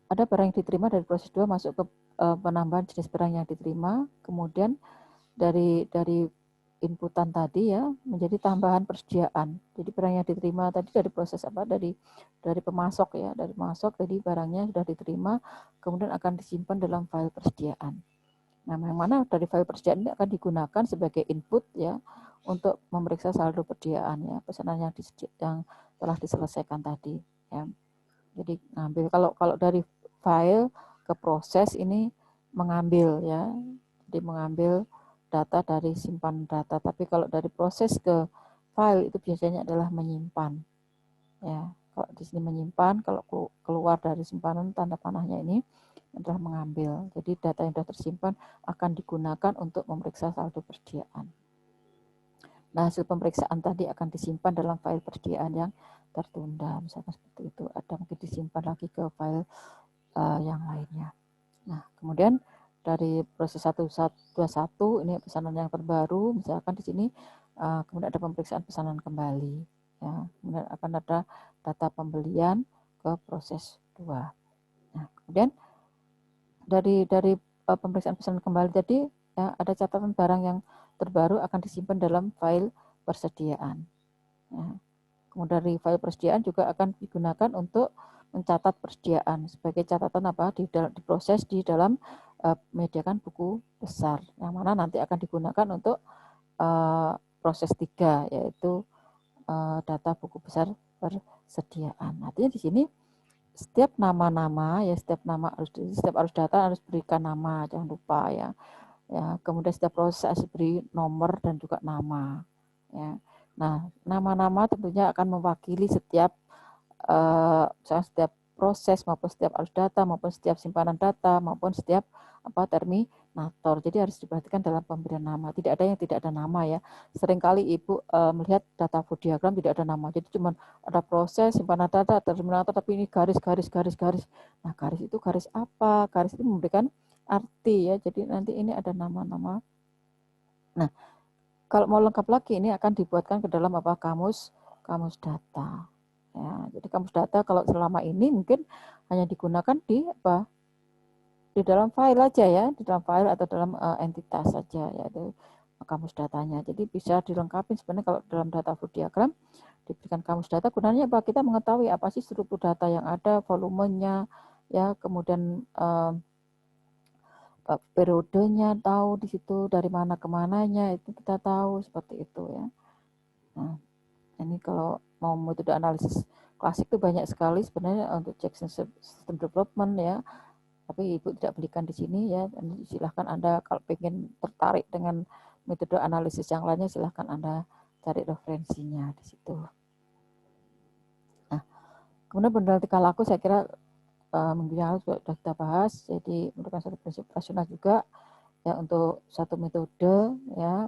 ada barang yang diterima dari proses 2 masuk ke penambahan jenis barang yang diterima, kemudian dari inputan tadi ya menjadi tambahan persediaan. Jadi barang yang diterima tadi dari proses dari pemasok ya, dari masok jadi barangnya sudah diterima kemudian akan disimpan dalam file persediaan. Nah, yang mana dari file persediaan ini akan digunakan sebagai input ya untuk memeriksa saldo persediaan ya, pesanan yang telah diselesaikan tadi ya. Jadi ngambil kalau dari file ke proses ini mengambil ya. Jadi mengambil data dari simpan data, tapi kalau dari proses ke file itu biasanya adalah menyimpan. Ya, kalau di sini menyimpan, kalau keluar dari simpanan tanda panahnya ini adalah mengambil. Jadi data yang sudah tersimpan akan digunakan untuk memeriksa saldo persediaan. Nah, hasil pemeriksaan tadi akan disimpan dalam file persediaan yang tertunda, misalkan seperti itu. Ada mungkin disimpan lagi ke file yang lainnya. Nah, kemudian dari proses 1.21 ini pesanan yang terbaru, misalkan di sini kemudian ada pemeriksaan pesanan kembali. Ya, kemudian akan ada data pembelian ke proses 2. Nah, kemudian dari pemeriksaan pesanan kembali tadi ya, ada catatan barang yang terbaru akan disimpan dalam file persediaan. Ya. Kemudian dari file persediaan juga akan digunakan untuk mencatat persediaan sebagai catatan diproses di dalam menyediakan buku besar yang mana nanti akan digunakan untuk proses 3 yaitu data buku besar persediaan. Artinya di sini setiap nama-nama ya, setiap arus data harus berikan nama, jangan lupa ya. Ya, kemudian setiap proses harus beri nomor dan juga nama ya. Nah, nama-nama tentunya akan mewakili setiap misalnya setiap proses maupun setiap arus data maupun setiap simpanan data maupun setiap terminator. Jadi harus diperhatikan dalam pemberian nama. Tidak ada yang tidak ada nama ya. Seringkali Ibu melihat data flow diagram tidak ada nama. Jadi cuma ada proses, simpanan data, terminator, tapi ini garis. Nah, garis itu garis apa? Garis itu memberikan arti ya. Jadi nanti ini ada nama-nama. Nah, kalau mau lengkap lagi ini akan dibuatkan ke dalam kamus data. Ya, jadi kamus data kalau selama ini mungkin hanya digunakan di di dalam file aja ya, di dalam file atau dalam entitas saja ya, itu kamus datanya. Jadi bisa dilengkapi sebenarnya kalau dalam data flow diagram diberikan kamus data, gunanya apa? Kita mengetahui apa sih struktur data yang ada, volumenya ya, kemudian periodenya tahu di situ, dari mana ke mananya itu kita tahu seperti itu ya. Nah, ini kalau mau metode analisis klasik itu banyak sekali sebenarnya untuk Jackson System Development ya. Tapi Ibu tidak belikan di sini ya. Silahkan Anda kalau ingin tertarik dengan metode analisis yang lainnya, silahkan Anda cari referensinya di situ. Nah, kemudian model tingkah laku saya kira minggu yang lalu sudah kita bahas. Jadi merupakan satu prinsip operasional juga ya untuk satu metode ya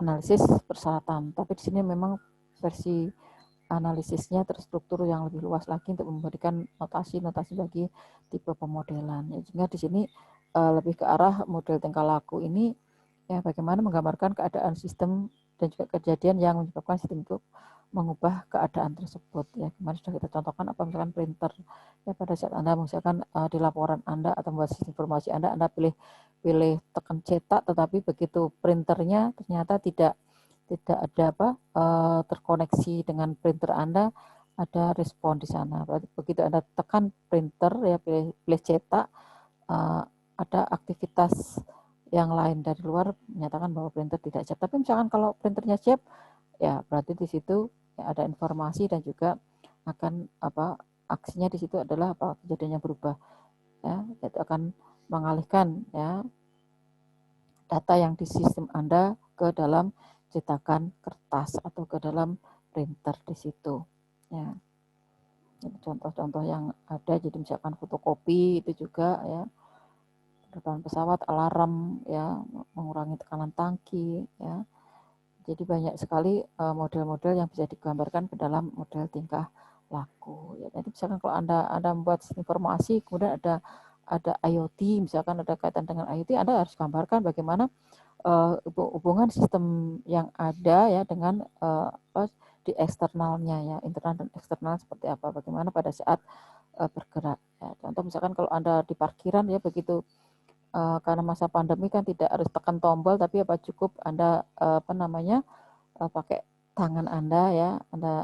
analisis persyaratan. Tapi di sini memang versi analisisnya terstruktur yang lebih luas lagi untuk memberikan notasi-notasi bagi tipe pemodelan. Ya, sehingga di sini lebih ke arah model tingkah laku ini ya bagaimana menggambarkan keadaan sistem dan juga kejadian yang menyebabkan sistem itu mengubah keadaan tersebut ya. Kemarin sudah kita contohkan apa misalkan printer ya, pada saat Anda misalkan di laporan Anda atau membuat sistem informasi Anda pilih tekan cetak, tetapi begitu printernya ternyata tidak ada terkoneksi dengan printer Anda, ada respon di sana. Begitu Anda tekan printer ya, pilih cetak, ada aktivitas yang lain dari luar menyatakan bahwa printer tidak siap. Tapi misalkan kalau printernya siap, ya berarti di situ ya ada informasi dan juga akan aksinya di situ adalah kejadian yang berubah ya, itu akan mengalihkan ya data yang di sistem Anda ke dalam cetakan kertas atau ke dalam printer di situ ya. Contoh-contoh yang ada, jadi misalkan fotokopi itu juga ya, penerbangan pesawat, alarm ya, mengurangi tekanan tangki ya. Jadi banyak sekali model-model yang bisa digambarkan ke dalam model tingkah laku ya. Jadi misalkan kalau Anda membuat informasi, kemudian ada IoT, misalkan ada kaitan dengan IoT, Anda harus gambarkan bagaimana hubungan sistem yang ada ya dengan di eksternalnya ya, internal dan eksternal seperti apa, bagaimana pada saat bergerak ya. Contoh misalkan kalau Anda di parkiran ya, begitu karena masa pandemi kan tidak harus tekan tombol, tapi cukup Anda pakai tangan Anda ya,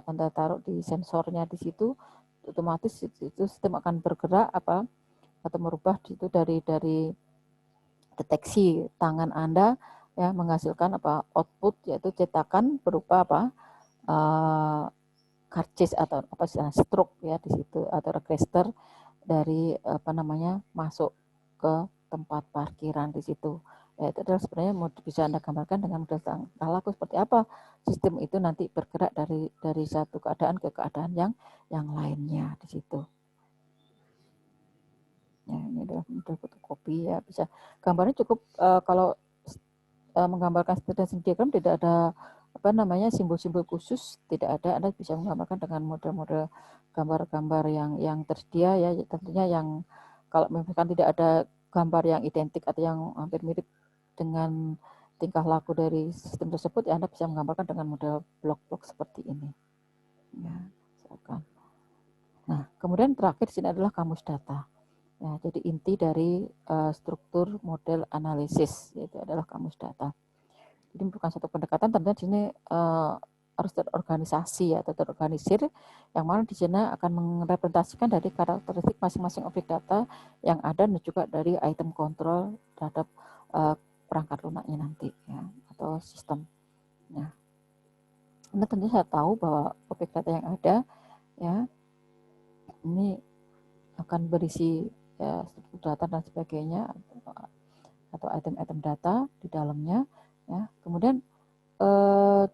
Anda taruh di sensornya di situ, otomatis itu sistem akan bergerak atau merubah itu dari deteksi tangan Anda ya, menghasilkan output, yaitu cetakan berupa karcis atau stroke ya di situ, atau register dari masuk ke tempat parkiran di situ. Ya, itu adalah sebenarnya bisa Anda gambarkan dengan model tingkah laku seperti apa sistem itu nanti bergerak dari satu keadaan ke keadaan yang lainnya di situ. Ya, ini adalah model fotokopi ya, bisa gambarnya cukup kalau menggambarkan studi diagram tidak ada simbol-simbol khusus, tidak ada. Anda bisa menggambarkan dengan model-model gambar-gambar yang tersedia ya, tentunya yang kalau misalkan tidak ada gambar yang identik atau yang hampir mirip dengan tingkah laku dari sistem tersebut ya, Anda bisa menggambarkan dengan model blok-blok seperti ini ya, misalkan. Nah, kemudian terakhir di sini adalah kamus data ya, jadi inti dari struktur model analisis yaitu adalah kamus data. Jadi bukan satu pendekatan, tentunya di sini harus terorganisasi atau terorganisir, yang mana di sini akan merepresentasikan dari karakteristik masing-masing objek data yang ada dan juga dari item control terhadap perangkat lunaknya nanti ya, atau sistem. Nah, ini tentunya saya tahu bahwa objek data yang ada ya ini akan berisi ya, struktur data dan sebagainya atau item-item data di dalamnya ya. Kemudian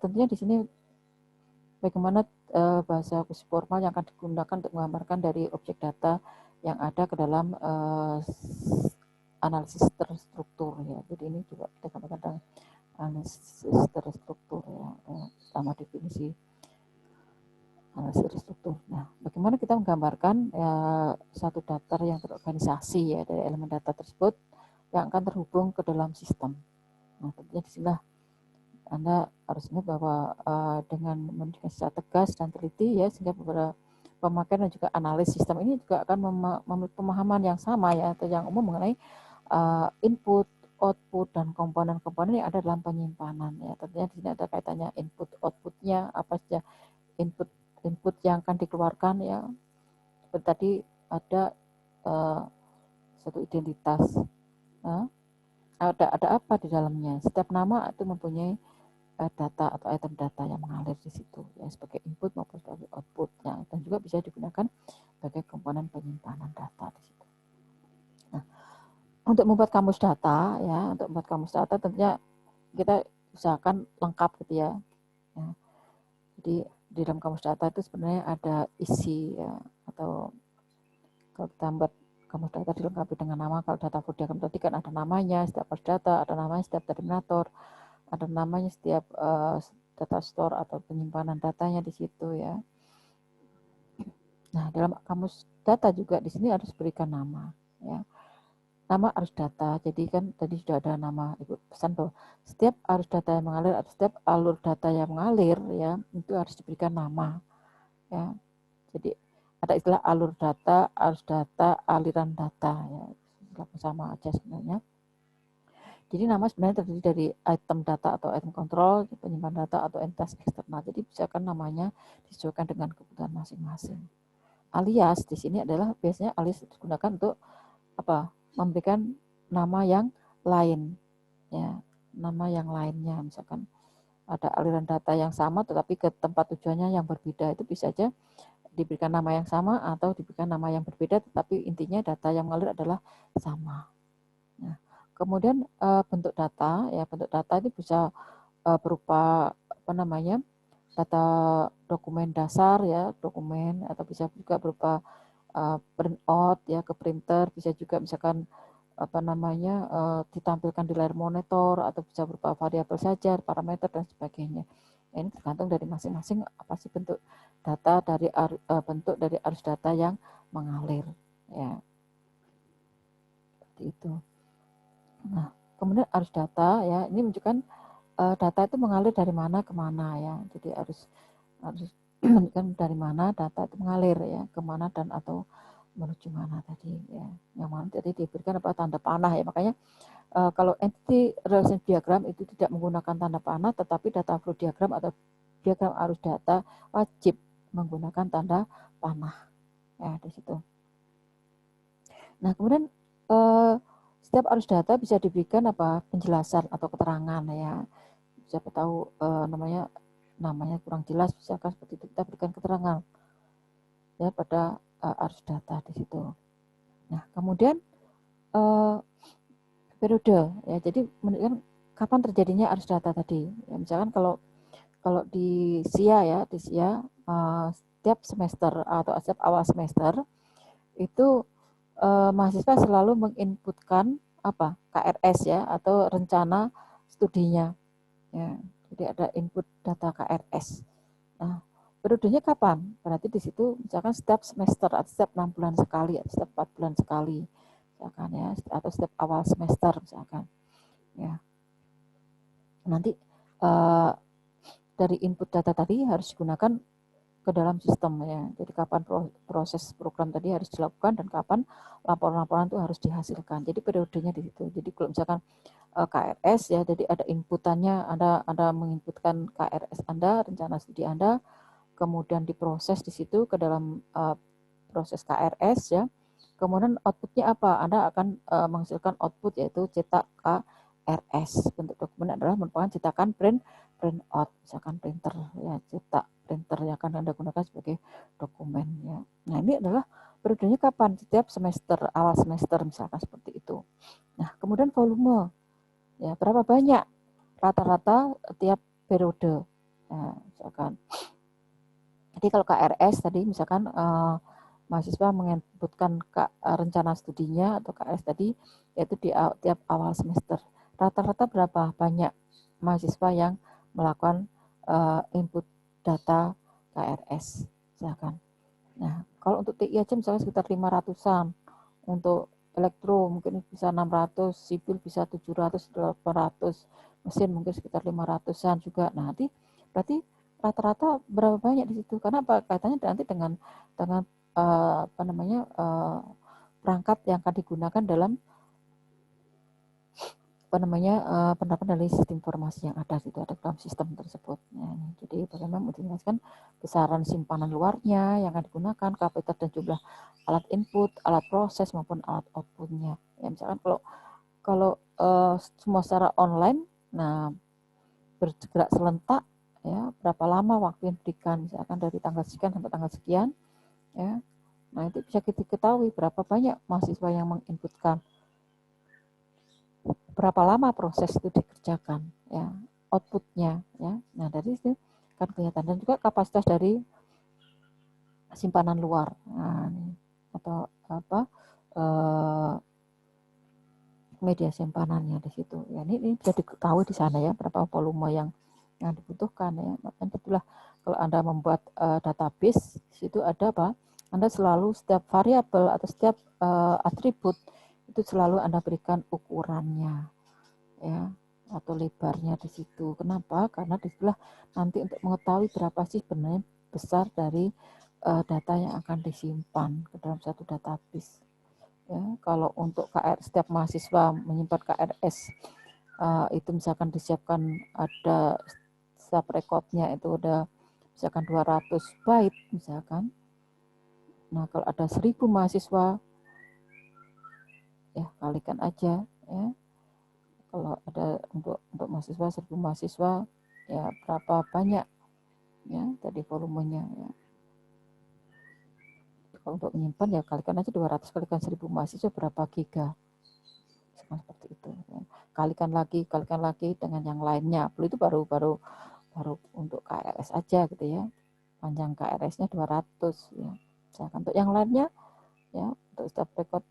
tentunya di sini bagaimana bahasa fisik formal yang akan digunakan untuk menggambarkan dari objek data yang ada ke dalam analisis terstruktur ya. Jadi ini juga kita gambarkan tentang analisis terstruktur ya, sama definisi analisis terstruktur. Nah, bagaimana kita menggambarkan ya, satu data yang terorganisasi ya dari elemen data tersebut yang akan terhubung ke dalam sistem. Nah, tentunya di sini Anda harus ingat bahwa dengan memberikan secara tegas dan teliti ya, sehingga beberapa pemakaian dan juga analis sistem ini juga akan memiliki pemahaman yang sama ya, atau yang umum mengenai input, output, dan komponen-komponen yang ada dalam penyimpanan ya. Tentunya di sini ada kaitannya input, outputnya apa saja, input yang akan dikeluarkan ya. Seperti tadi ada satu identitas. Ada apa di dalamnya? Setiap nama itu mempunyai data atau item data yang mengalir di situ ya, sebagai input maupun sebagai output ya, dan juga bisa digunakan sebagai komponen penyimpanan data di situ. Nah, untuk membuat kamus data ya, untuk membuat kamus data tentunya kita usahakan lengkap gitu ya. Jadi di dalam kamus data itu sebenarnya ada isi ya, atau kalau kita membuat kamus data dilengkapi dengan nama, kalau data flow diagram tadi kan ada namanya setiap data, ada namanya setiap terminator, ada namanya setiap data store atau penyimpanan datanya di situ ya. Nah, dalam kamus data juga di sini harus berikan nama ya. Nama arus data. Jadi kan tadi sudah ada nama Ibu pesan bahwa setiap arus data yang mengalir atau setiap alur data yang mengalir ya, itu harus diberikan nama ya. Jadi ada istilah alur data, arus data, aliran data ya. Sama aja sebenarnya. Jadi nama sebenarnya terdiri dari item data atau item control, penyimpan data atau entitas eksternal. Jadi misalkan namanya disesuaikan dengan kebutuhan masing-masing. Alias di sini adalah biasanya alias digunakan untuk apa? Memberikan nama yang lain, ya, nama yang lainnya. Misalkan ada aliran data yang sama, tetapi ke tempat tujuannya yang berbeda, itu bisa aja diberikan nama yang sama atau diberikan nama yang berbeda, tetapi intinya data yang mengalir adalah sama. Nah, kemudian bentuk data, ya bentuk data itu bisa berupa apa namanya data dokumen dasar ya, dokumen, atau bisa juga berupa print out ya ke printer, bisa juga misalkan apa namanya ditampilkan di layar monitor, atau bisa berupa variabel saja, parameter dan sebagainya. Ini tergantung dari masing-masing apa sih bentuk data dari bentuk dari arus data yang mengalir ya, seperti itu. Nah, kemudian arus data ya, ini menunjukkan data itu mengalir dari mana ke mana ya. Jadi harus menunjukkan dari mana data itu mengalir ya, kemana dan atau menuju mana tadi ya. Yang mana tadi diberikan apa tanda panah ya. Makanya kalau entity relationship diagram itu tidak menggunakan tanda panah, tetapi data flow diagram atau diagram arus data wajib menggunakan tanda panah ya di situ. Nah, kemudian setiap arus data bisa diberikan apa penjelasan atau keterangan ya. Siapa tahu namanya kurang jelas, misalkan seperti itu, kita berikan keterangan ya pada arus data di situ. Nah, kemudian periode ya, jadi menunjukkan kapan terjadinya arus data tadi ya. Misalkan kalau di SIA ya, di SIA setiap semester atau setiap awal semester itu mahasiswa selalu menginputkan apa KRS ya, atau rencana studinya ya. Jadi ada input data KRS. Nah, periodenya kapan? Berarti di situ misalkan setiap semester atau setiap 6 bulan sekali atau setiap 4 bulan sekali misalkan ya, atau setiap awal semester misalkan ya. Nanti dari input data tadi harus digunakan ke dalam sistem ya. Jadi kapan proses program tadi harus dilakukan dan kapan laporan-laporan itu harus dihasilkan. Jadi periodenya di situ. Jadi kalau misalkan KRS ya, jadi ada inputannya, Anda menginputkan KRS Anda, rencana studi Anda, kemudian diproses di situ ke dalam proses KRS ya. Kemudian outputnya apa? Anda akan menghasilkan output yaitu cetak KRS. Bentuk dokumen adalah merupakan cetakan print out, misalkan printer ya, cetak printer yang akan Anda gunakan sebagai dokumen ya. Nah, ini adalah periodenya kapan? Setiap semester, awal semester misalkan seperti itu. Nah, kemudian volume ya, berapa banyak rata-rata tiap periode ya, misalkan Jadi kalau KRS tadi misalkan mahasiswa menginputkan rencana studinya atau KRS tadi, yaitu di tiap awal semester. Rata-rata berapa banyak mahasiswa yang melakukan input data KRS, misalkan. Nah, kalau untuk TI aja misalnya sekitar 500-an, untuk elektro mungkin bisa 600, sipil bisa 700, 800, mesin mungkin sekitar 500-an juga. Nah, nanti berarti rata-rata berapa banyak di situ? Karena apa? Kaitannya nanti dengan perangkat yang akan digunakan dalam penerapan dari sistem informasi yang ada gitu, ada dalam sistem tersebut. Nah, jadi bagaimana menjelaskan besaran simpanan luarnya yang akan digunakan, kapasitas dan jumlah alat input, alat proses maupun alat outputnya. Ya, misalkan kalau semua secara online, nah bergerak serentak, ya berapa lama waktu yang diberikan, misalkan dari tanggal sekian sampai tanggal sekian, ya. Nah itu bisa kita ketahui berapa banyak mahasiswa yang menginputkan, berapa lama proses itu dikerjakan, ya, outputnya, ya. Nah dari itu kan kelihatan, dan juga kapasitas dari simpanan luar, nah, atau media simpanannya di situ. Ya ini bisa diketahui di sana ya berapa volume yang dibutuhkan ya. Makanya itulah kalau Anda membuat database, di situ ada apa? Anda selalu setiap variabel atau setiap atribut itu selalu Anda berikan ukurannya, ya, atau lebarnya di situ. Kenapa? Karena disitulah nanti untuk mengetahui berapa sih sebenarnya besar dari data yang akan disimpan ke dalam satu database. Ya, kalau untuk setiap mahasiswa menyimpan KRS itu misalkan disiapkan ada sub recordnya itu ada misalkan 200 byte misalkan. Nah kalau ada 1000 mahasiswa ya kalikan aja ya. Kalau ada untuk mahasiswa 1000 mahasiswa ya berapa banyak ya tadi volumenya ya. Kalau untuk menyimpan ya kalikan aja 200 kalikan 1000 mahasiswa berapa giga. Seperti itu ya. Kalikan lagi dengan yang lainnya. Itu baru untuk KRS aja gitu ya. Panjang KRS-nya 200 ya. Misalkan untuk yang lainnya ya untuk step record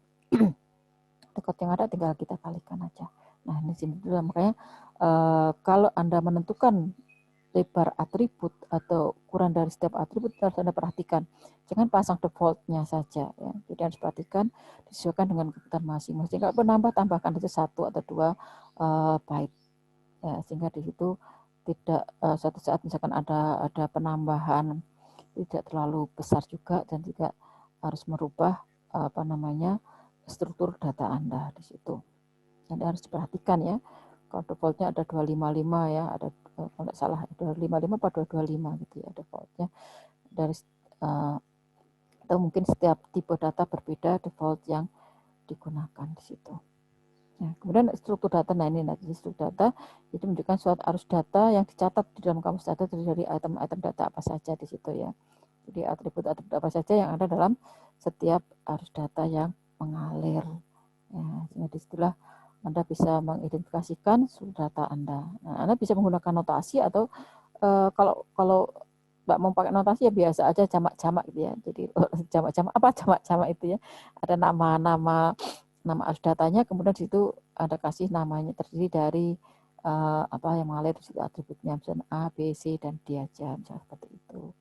record yang ada tinggal kita kalikan aja. Nah, ini sini dulu makanya kalau Anda menentukan lebar atribut atau ukuran dari setiap atribut harus Anda perhatikan. Jangan pasang defaultnya saja ya. Jadi harus perhatikan disesuaikan dengan kebutuhan masing-masing. Kalau penambah tambahkan saja 1 atau 2 byte. Ya, sehingga di situ tidak suatu saat misalkan ada penambahan tidak terlalu besar juga dan juga harus merubah struktur data Anda di situ. Jadi harus diperhatikan ya. Kalau defaultnya ada 255 ya, ada kalau tidak salah 255 atau 225 gitu ya defaultnya. Dari atau mungkin setiap tipe data berbeda default yang digunakan di situ. Nah, kemudian struktur data, nah ini nanti struktur data itu menunjukkan suatu arus data yang dicatat di dalam kamus data dari item-item data apa saja di situ ya. Jadi atribut-atribut apa saja yang ada dalam setiap arus data yang mengalir. Ya, sehingga disitulah Anda bisa mengidentifikasikan sumber data Anda. Nah, Anda bisa menggunakan notasi atau kalau Mbak mau pakai notasi ya biasa aja jamak-jamak gitu ya. Jadi jamak-jamak apa jamak-jamak itu ya. Ada nama arus datanya, kemudian di situ ada kasih namanya terdiri dari apa yang mengalir di situ atributnya misalnya A, B, C dan D aja misalnya seperti itu.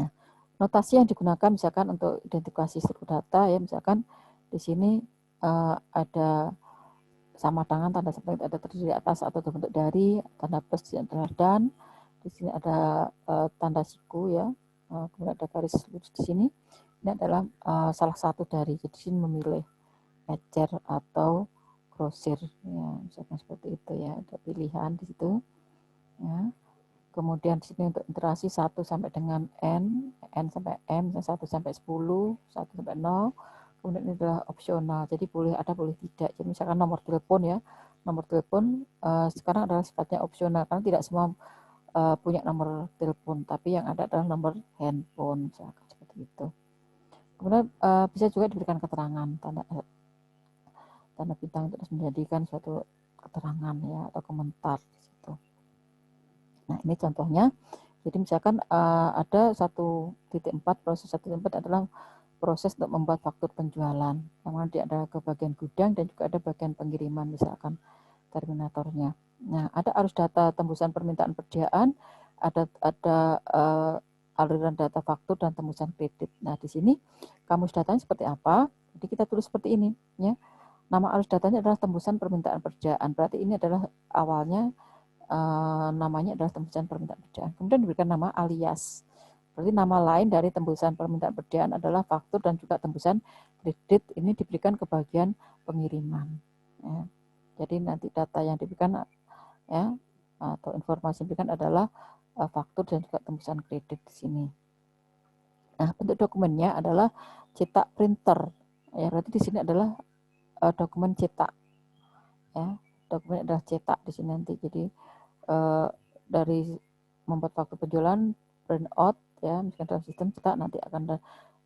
Nah, notasi yang digunakan misalkan untuk identifikasi struktur data ya misalkan di sini ada sama tangan tanda seperti ada terdiri atas atau terbentuk dari tanda plus dan di sini ada tanda siku ya kemudian ada garis lurus di sini. Ini adalah salah satu dari, jadi sini memilih ecer atau grosir ya misalkan seperti itu ya, ada pilihan di situ ya. Kemudian di sini untuk iterasi 1 sampai dengan n sampai m, 1 sampai 10, 1 sampai 0. Kemudian ini adalah opsional, jadi boleh ada boleh tidak. Jadi misalkan nomor telepon ya, nomor telepon sekarang adalah sifatnya opsional karena tidak semua punya nomor telepon, tapi yang ada adalah nomor handphone misalkan seperti itu. Kemudian bisa juga diberikan keterangan tanda bintang untuk menjadikan suatu keterangan ya atau komentar di situ. Nah, ini contohnya Jadi misalkan ada 1.4, proses 1.4 adalah proses untuk membuat faktur penjualan. Yang mana dia ada ke bagian gudang dan juga ada bagian pengiriman misalkan terminatornya. Nah, ada arus data tembusan permintaan persediaan, ada aliran data faktur dan tembusan kredit. Nah, di sini kamus datanya seperti apa? Jadi kita tulis seperti ini, ya. Nama arus datanya adalah tembusan permintaan persediaan. Berarti ini adalah awalnya namanya adalah tembusan permintaan persediaan. Kemudian diberikan nama alias. Berarti nama lain dari tembusan permintaan persediaan adalah faktur dan juga tembusan kredit. Ini diberikan ke bagian pengiriman. Ya. Jadi nanti data yang diberikan ya atau informasi yang diberikan adalah faktur dan juga tembusan kredit di sini. Nah, bentuk dokumennya adalah cetak printer. Ya, berarti di sini adalah dokumen cetak. Ya, dokumen adalah cetak di sini nanti. Jadi dari membuat faktur penjualan print out ya, misalkan dalam sistem cetak nanti akan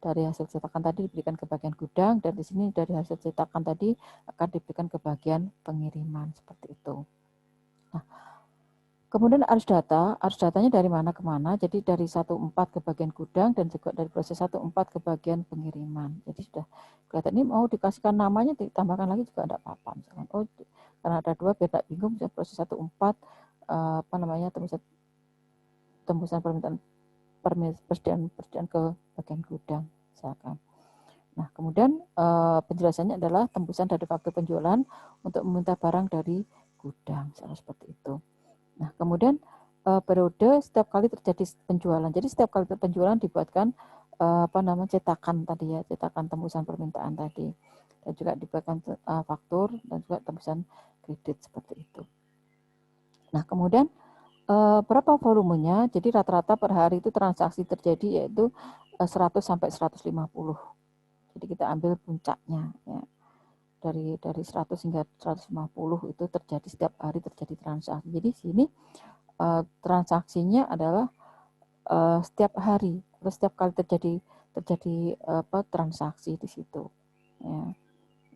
dari hasil cetakan tadi diberikan ke bagian gudang, dan di sini dari hasil cetakan tadi akan diberikan ke bagian pengiriman seperti itu. Nah, kemudian arus datanya dari mana ke mana? Jadi dari 1.4 ke bagian gudang dan juga dari proses 1.4 ke bagian pengiriman. Jadi sudah kelihatan, ini mau dikasihkan namanya ditambahkan lagi juga tidak apa-apa. Misalkan karena ada 2 biar tidak bingung, misalkan proses 1.4 tembusan permintaan persediaan ke bagian gudang misalkan. Nah, kemudian penjelasannya adalah tembusan dari faktur penjualan untuk meminta barang dari gudang, misalnya seperti itu. Nah, kemudian periode setiap kali terjadi penjualan. Jadi setiap kali penjualan dibuatkan cetakan tadi ya, cetakan tembusan permintaan tadi. Dan juga dibuatkan faktur dan juga tembusan kredit seperti itu. Nah, kemudian berapa volumenya? Jadi rata-rata per hari itu transaksi terjadi yaitu 100 sampai 150. Jadi kita ambil puncaknya ya. Dari 100 hingga 150 itu terjadi setiap hari terjadi transaksi. Jadi sini transaksinya adalah setiap hari atau setiap kali terjadi transaksi di situ. Ya.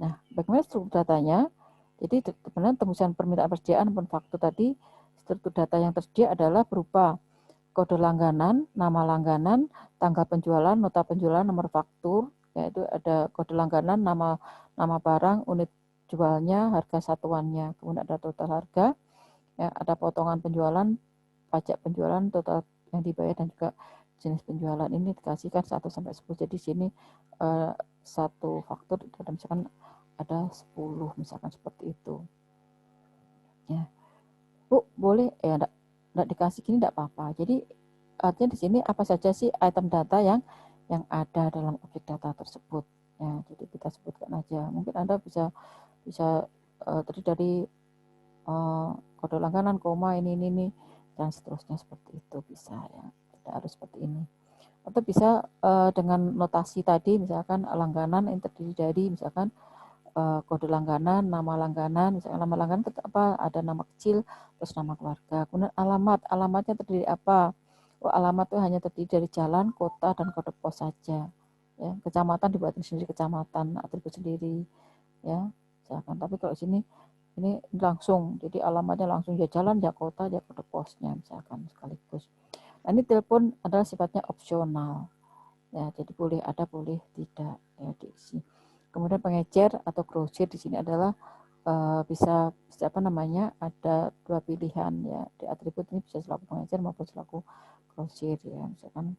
Nah, bagaimana struktur datanya? Jadi sebenarnya tembusan permintaan persediaan maupun faktur tadi, struktur data yang tersedia adalah berupa kode langganan, nama langganan, tanggal penjualan, nota penjualan, nomor faktur, yaitu ada kode langganan, nama barang, unit jualnya, harga satuannya, kemudian ada total harga, ya, ada potongan penjualan, pajak penjualan, total yang dibayar dan juga jenis penjualan. Ini dikasihkan 1 sampai 10. Jadi sini satu faktur ada misalkan ada 10 misalkan seperti itu. Ya. Bu, boleh ya enggak dikasih gini enggak apa-apa. Jadi artinya di sini apa saja sih item data yang ada dalam objek data tersebut. Ya, jadi kita sebutkan aja. Mungkin Anda bisa terdiri dari kode langganan, koma, ini dan seterusnya seperti itu bisa ya. Tidak harus seperti ini. Atau bisa dengan notasi tadi, misalkan langganan yang terdiri dari misalkan kode langganan, nama langganan, misalkan nama langganan itu apa? Ada nama kecil, terus nama keluarga. Kemudian alamatnya terdiri apa? Alamat itu hanya terdiri dari jalan, kota, dan kode pos saja. Ya, kecamatan dibuatin sendiri kecamatan, atribut sendiri. Ya, misalkan. Tapi kalau sini ini langsung, jadi alamatnya langsung ya jalan, ya kota, ya kode posnya misalkan sekaligus. Nah, ini telepon adalah sifatnya opsional. Ya, jadi boleh ada, boleh tidak ya diisi. Kemudian pengecer atau grosir di sini adalah bisa ada 2 pilihan ya, di atribut ini bisa selaku pengecer maupun selaku grosir ya, misalkan.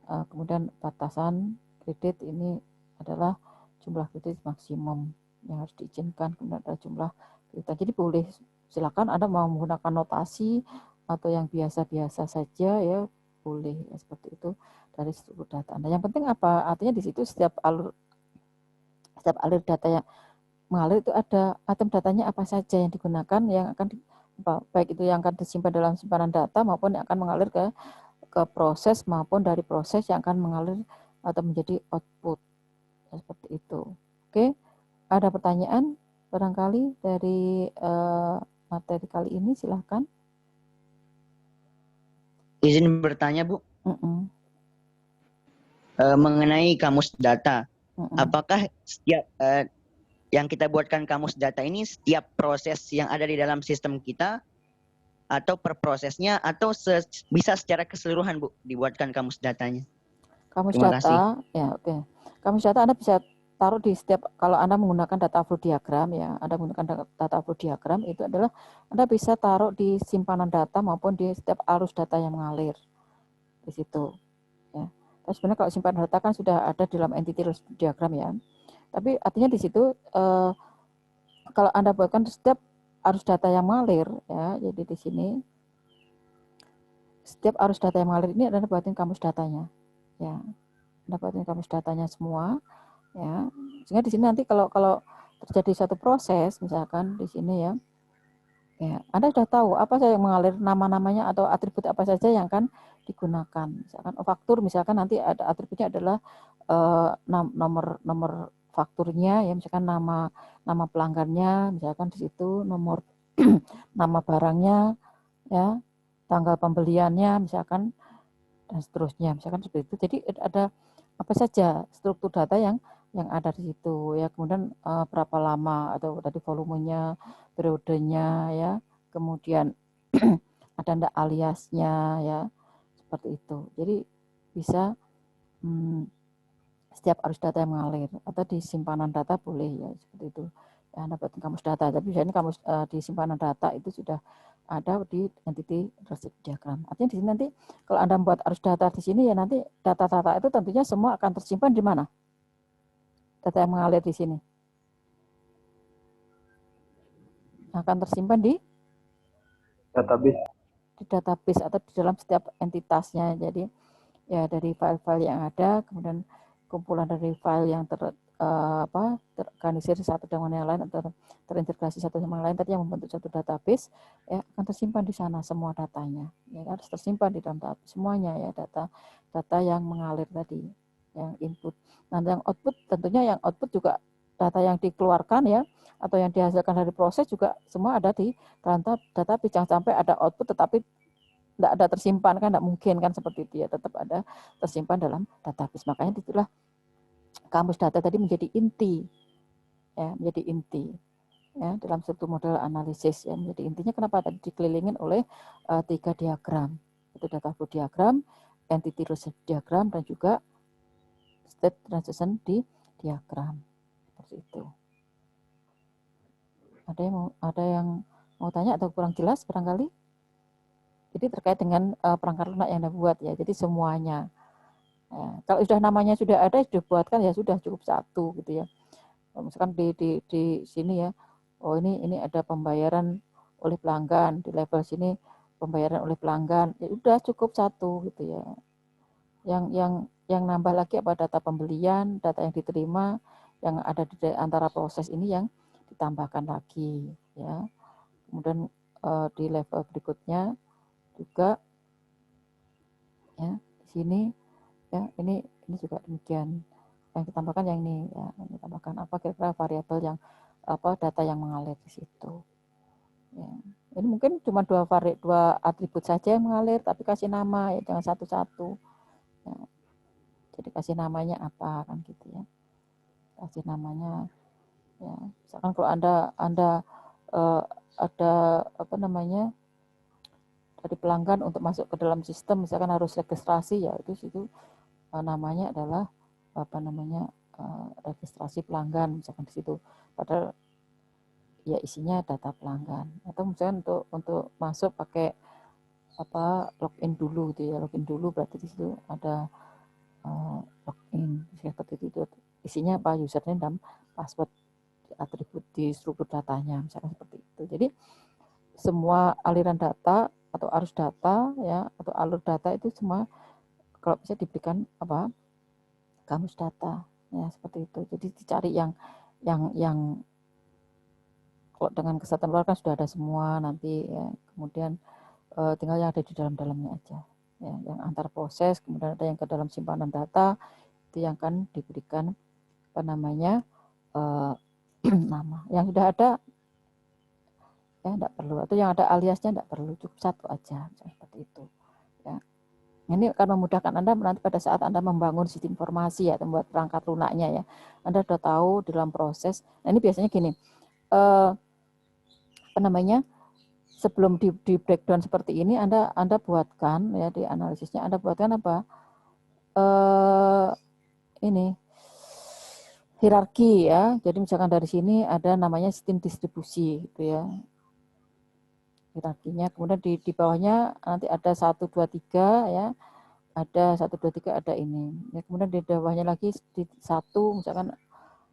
Kemudian batasan kredit ini adalah jumlah kredit maksimum yang harus diizinkan, kemudian ada jumlah kredit. Jadi boleh, silakan Anda mau menggunakan notasi atau yang biasa-biasa saja ya, boleh ya, seperti itu dari struktur data Anda. Yang penting apa? Artinya di situ setiap alir data yang mengalir itu ada item datanya apa saja yang digunakan, yang akan baik itu yang akan disimpan dalam simpanan data maupun yang akan mengalir ke proses maupun dari proses yang akan mengalir atau menjadi output seperti itu. Oke, ada pertanyaan barangkali dari materi kali ini, silahkan. Izin bertanya, Bu. Mengenai kamus data, apakah setiap yang kita buatkan kamus data ini setiap proses yang ada di dalam sistem kita atau per prosesnya atau bisa secara keseluruhan Bu dibuatkan kamus datanya? Kamus Terima kasih. data, ya oke. Kamus data Anda bisa taruh di setiap, kalau Anda menggunakan data flow diagram ya, Anda menggunakan data flow diagram itu adalah Anda bisa taruh di simpanan data maupun di setiap arus data yang mengalir di situ. Ya. Tapi sebenarnya kalau simpanan data kan sudah ada dalam entity diagram ya. Tapi artinya di situ kalau Anda buatkan setiap arus data yang mengalir ya, jadi di sini setiap arus data yang mengalir ini Anda buatin kamus datanya. Ya. Dapatin kamus datanya semua ya, sehingga di sini nanti kalau terjadi satu proses misalkan di sini ya Anda sudah tahu apa saja yang mengalir, nama-namanya atau atribut apa saja yang akan digunakan. Misalkan faktur, misalkan nanti ada atributnya adalah nomor fakturnya ya, misalkan nama pelanggannya, misalkan di situ nomor nama barangnya ya, tanggal pembeliannya misalkan, dan seterusnya misalkan seperti itu. Jadi ada apa saja struktur data yang ada di situ ya, kemudian berapa lama atau tadi volumenya, periodenya ya, kemudian ada ndak aliasnya ya, seperti itu. Jadi bisa setiap arus data yang mengalir atau di simpanan data boleh ya, seperti itu ya, dapat kamus data. Tapi biasanya kamus di simpanan data itu sudah ada di entity relationship diagram. Artinya di sini nanti kalau Anda membuat arus data di sini ya, nanti data-data itu tentunya semua akan tersimpan di mana? Data yang mengalir di sini akan tersimpan di database atau di dalam setiap entitasnya. Jadi ya dari file-file yang ada, kemudian kumpulan dari file yang terorganisir satu dengan yang lain atau terintegrasi satu sama yang lain tadi yang membentuk satu database ya, akan tersimpan di sana semua datanya ya, harus tersimpan di dalam database semuanya ya, data yang mengalir tadi, yang input. Nah yang output, tentunya yang output juga data yang dikeluarkan ya atau yang dihasilkan dari proses juga semua ada di dalam database. Jangan sampai ada output tetapi tidak ada tersimpan, kan tidak mungkin kan seperti itu ya, tetap ada tersimpan dalam database. Makanya itulah kamus data tadi menjadi inti ya, menjadi inti ya dalam suatu model analisis ya, menjadi intinya. Kenapa tadi dikelilingin oleh 3 diagram, itu data flow diagram, entity relationship diagram, dan juga state transition diagram, seperti itu. Ada yang mau tanya atau kurang jelas barangkali? Jadi terkait dengan perangkat lunak yang Anda buat ya, jadi semuanya. Ya, kalau sudah namanya sudah ada, sudah buatkan ya sudah cukup satu gitu ya. Misalkan di sini ya, oh ini ada pembayaran oleh pelanggan, di level sini pembayaran oleh pelanggan, ya udah cukup satu gitu ya. Yang nambah lagi apa, data pembelian, data yang diterima, yang ada di antara proses ini yang ditambahkan lagi ya. Kemudian di level berikutnya juga ya, di sini ya, ini juga demikian, yang ditambahkan yang ini ya, yang ditambahkan apa kira-kira variabel yang data yang mengalir di situ ya. Ini mungkin cuma dua atribut saja yang mengalir, tapi kasih nama ya, jangan satu-satu ya. Jadi kasih namanya apa kan gitu ya, kasih namanya ya. Misalkan kalau anda ada apa namanya dari pelanggan untuk masuk ke dalam sistem, misalkan harus registrasi ya, itu situ namanya adalah apa namanya registrasi pelanggan misalkan di situ, padahal ya isinya data pelanggan. Atau misalkan untuk masuk pakai apa login dulu gitu ya, login dulu berarti di situ ada login seperti itu, isinya apa, username dan password, atribut di struktur datanya misalkan seperti itu. Jadi semua aliran data atau arus data ya, atau alur data itu semua kalau bisa diberikan apa, kamus data ya, seperti itu. Jadi dicari yang kalau dengan kesatuan luar kan sudah ada semua nanti ya, kemudian tinggal yang ada di dalamnya aja ya, yang antar proses, kemudian ada yang ke dalam simpanan data itu yang akan diberikan apa namanya nama. Yang sudah ada ya tidak perlu, atau yang ada aliasnya tidak perlu, cukup satu aja seperti itu ya. Ini akan memudahkan Anda nanti pada saat Anda membangun sistem informasi ya, membuat perangkat lunaknya ya, Anda sudah tahu dalam proses. Nah ini biasanya gini apa namanya, sebelum di breakdown seperti ini Anda buatkan ya di analisisnya Anda buatkan apa? Ini hierarki ya. Jadi misalkan dari sini ada namanya sistem distribusi gitu ya. Hierarkinya. Kemudian di bawahnya nanti ada 1 2 3 ya. Ada 1 2 3 ada ini. Ya, kemudian di bawahnya lagi di 1 misalkan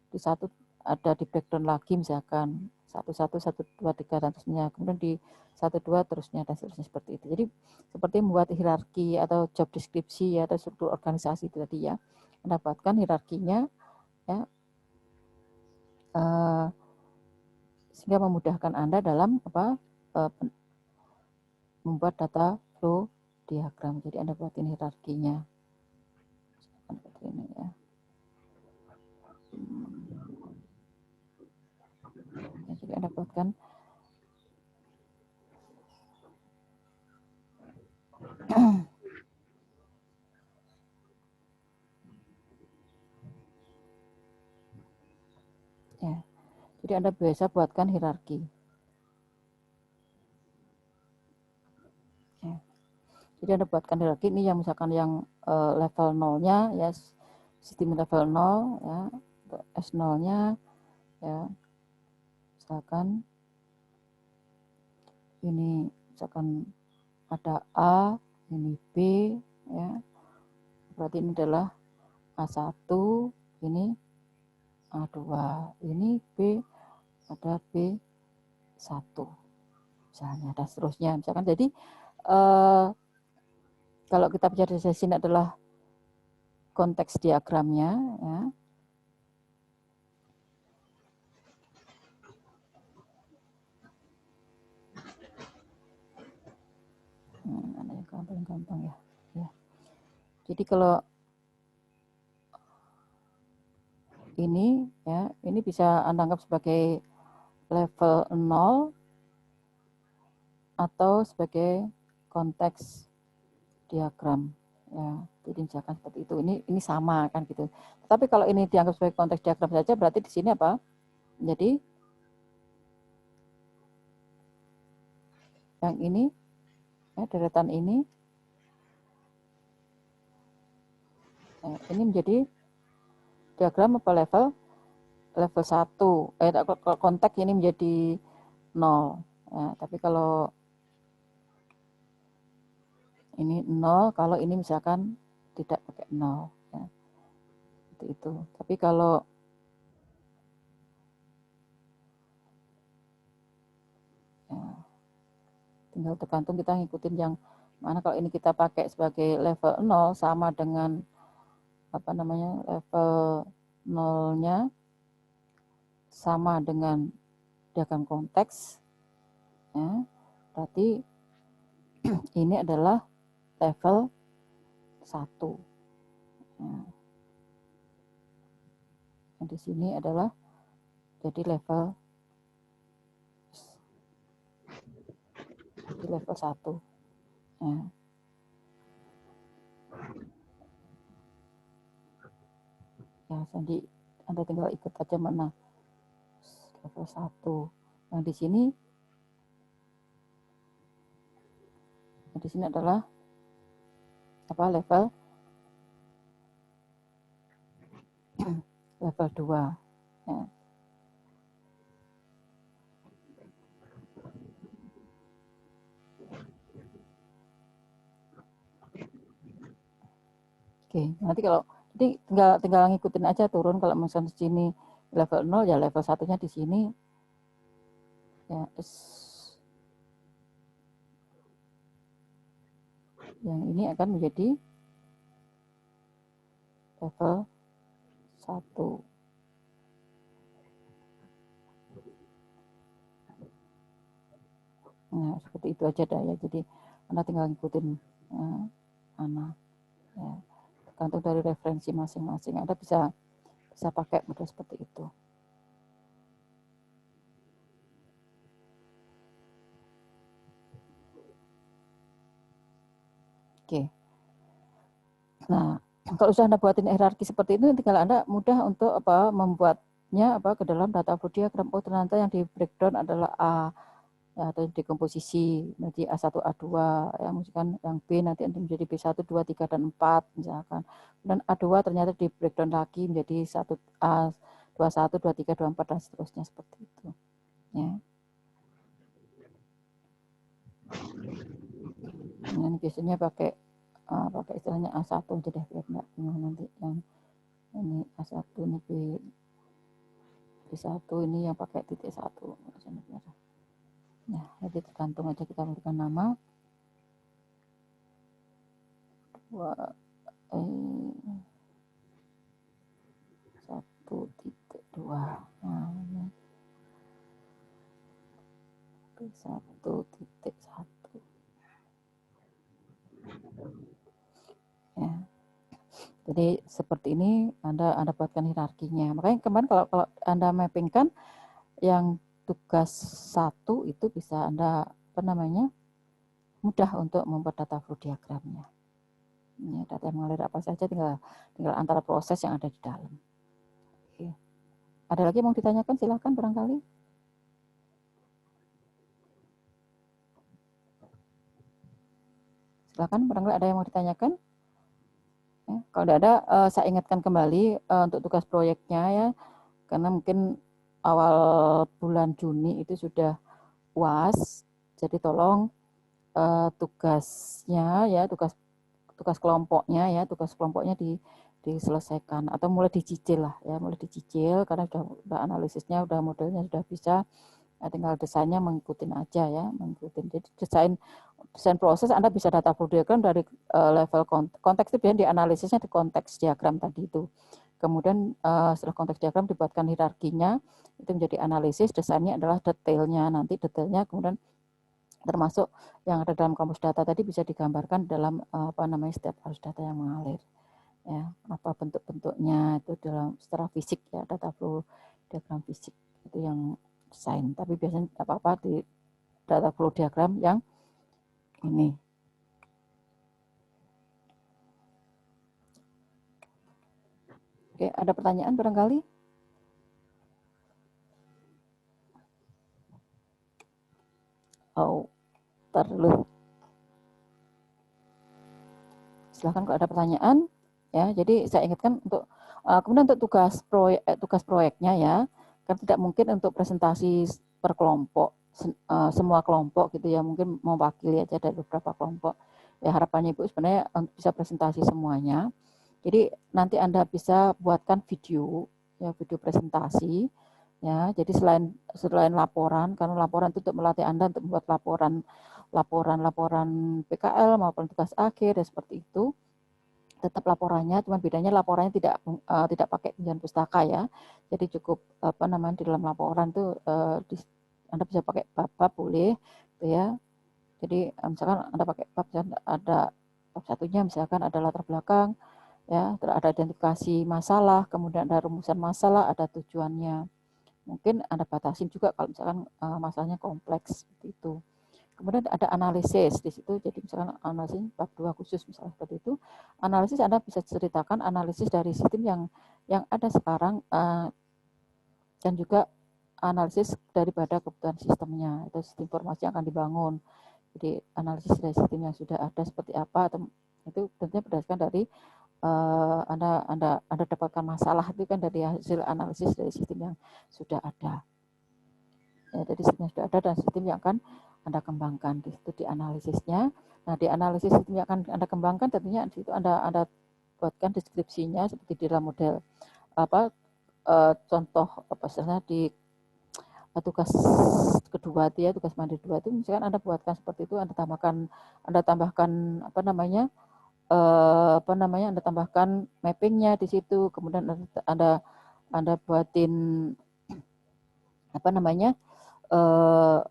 di 1 ada di breakdown lagi misalkan 1 1 1 2 3 dan terusnya. Kemudian di 1 2 terusnya dan seterusnya seperti itu. Jadi seperti membuat hierarki atau job deskripsi ya atau struktur organisasi itu tadi ya. Mendapatkan hierarkinya ya sehingga memudahkan Anda dalam membuat data flow diagram. Jadi Anda buatin hierarkinya seperti ini ya. Jadi Anda buatkan ya. Jadi Anda biasa buatkan hierarki. Ya. Jadi Anda buatkan hierarki ini yang misalkan yang level 0-nya ya sistem level 0 ya, S0-nya ya. Misalkan ini misalkan ada A, ini B ya. Berarti ini adalah A1, ini A2, ini B, ada B1 misalnya dan seterusnya misalkan. Jadi kalau kita bicara di sini adalah konteks diagramnya ya. Ada yang gampang ya. Ya. Jadi kalau ini ya, ini bisa Anda anggap sebagai level 0 atau sebagai konteks diagram ya. Jadi misalkan seperti itu. Ini sama kan gitu. Tapi kalau ini dianggap sebagai konteks diagram saja berarti di sini apa? Jadi yang ini ya, deretan ini ya, ini menjadi diagram apa level 1 konteks ini menjadi 0 ya, tapi kalau ini 0 kalau ini misalkan tidak pakai 0 ya. Seperti itu. Tapi kalau ya, tinggal tergantung kita ngikutin yang mana. Kalau ini kita pakai sebagai level 0 sama dengan apa namanya level 0-nya sama dengan diagram konteks ya, berarti ini adalah level 1 ya. Nah, di sini adalah jadi level 1 ya. Ya, jadi Anda tinggal ikut aja mana level 1. Yang di sini adalah apa level 2 ya. Oke, nanti kalau jadi tinggal ngikutin aja turun. Kalau misalnya di sini level 0 ya level 1-nya di sini ya yang ini akan menjadi level 1. Nah, seperti itu aja dah ya. Jadi Anda tinggal ngikutin Anda ya. Tergantung dari referensi masing-masing. Anda bisa pakai model seperti itu. Oke. Nah, kalau sudah Anda buatin hierarki seperti itu, tinggal Anda mudah untuk membuatnya ke dalam data flow diagram. Oh, ternyata yang di breakdown adalah A ya, atau dekomposisi menjadi A1 A2 ya, misalkan yang B nanti menjadi B1 2 3 dan 4 misalkan. Dan A2 ternyata di breakdown lagi menjadi 1 A 21 23 24 dan seterusnya seperti itu ya. Nah, ini biasanya pakai istilahnya A1 jadi biar enggak bingung nanti yang ini A1 ini B1 ini yang pakai titik 1. Nah, jadi tergantung aja kita berikan nama 1.2. Nah, ini B1.1 ya. Jadi seperti ini Anda buatkan hierarkinya. Makanya kemarin kalau Anda mappingkan yang tugas 1 itu bisa Anda mudah untuk membuat data flow diagramnya. Ya, data yang mengalir apa saja tinggal antara proses yang ada di dalam. Oke. Ada lagi yang mau ditanyakan? Silakan barangkali. Silakan barangkali ada yang mau ditanyakan. Ya, kalau tidak ada, saya ingatkan kembali untuk tugas proyeknya ya, karena mungkin awal bulan Juni itu sudah UAS, jadi tolong tugasnya ya, tugas kelompoknya diselesaikan atau mulai dicicil lah ya, karena sudah analisisnya, udah modelnya sudah bisa, ya, tinggal desainnya mengikuti aja ya, jadi desain proses Anda bisa data flow diagram dari level konteks itu biasanya dianalisisnya di konteks diagram tadi itu. Kemudian setelah konteks diagram dibuatkan hierarkinya, itu menjadi analisis, desainnya adalah detailnya, kemudian termasuk yang ada dalam kamus data tadi bisa digambarkan dalam setiap arus data yang mengalir ya, apa bentuk-bentuknya itu dalam secara fisik ya, data flow diagram fisik itu yang desain, tapi biasanya apa-apa di data flow diagram yang ini. Oke, ada pertanyaan barangkali? Oh, terlalu. Silahkan kalau ada pertanyaan ya. Jadi saya ingatkan untuk kemudian untuk tugas proyeknya ya, kan tidak mungkin untuk presentasi per kelompok semua kelompok gitu ya, mungkin mewakili aja dari beberapa kelompok ya. Harapannya Ibu sebenarnya bisa presentasi semuanya. Jadi nanti Anda bisa buatkan video ya, video presentasi ya. Jadi selain laporan, karena laporan itu untuk melatih Anda untuk membuat laporan PKL maupun tugas akhir dan seperti itu, tetap laporannya, cuman bedanya laporannya tidak pakai pinjaman pustaka ya. Jadi cukup di dalam laporan tuh Anda bisa pakai bab boleh gitu ya. Jadi misalkan Anda pakai bab, ada bab satunya misalkan ada latar belakang ya, ada identifikasi masalah, kemudian ada rumusan masalah, ada tujuannya. Mungkin Anda batasin juga kalau misalkan masalahnya kompleks seperti itu. Kemudian ada analisis di situ, jadi misalkan analisis bab 2 khusus misalnya seperti itu. Analisis Anda bisa ceritakan analisis dari sistem yang ada sekarang dan juga analisis daripada kebutuhan sistemnya, atau sistem informasi yang akan dibangun. Jadi analisis dari sistem yang sudah ada seperti apa, atau itu tentunya berdasarkan dari Anda dapatkan masalah itu kan dari hasil analisis dari sistem yang sudah ada. Ya, jadi sistem yang sudah ada dan sistem yang akan Anda kembangkan, di situ di analisisnya. Nah, di analisis sistem yang akan Anda kembangkan tentunya di situ Anda buatkan deskripsinya seperti di dalam model contoh misalnya di tugas kedua itu ya, tugas mandiri 2 itu misalkan Anda buatkan seperti itu, Anda tambahkan Anda tambahkan mappingnya di situ, kemudian Anda buatin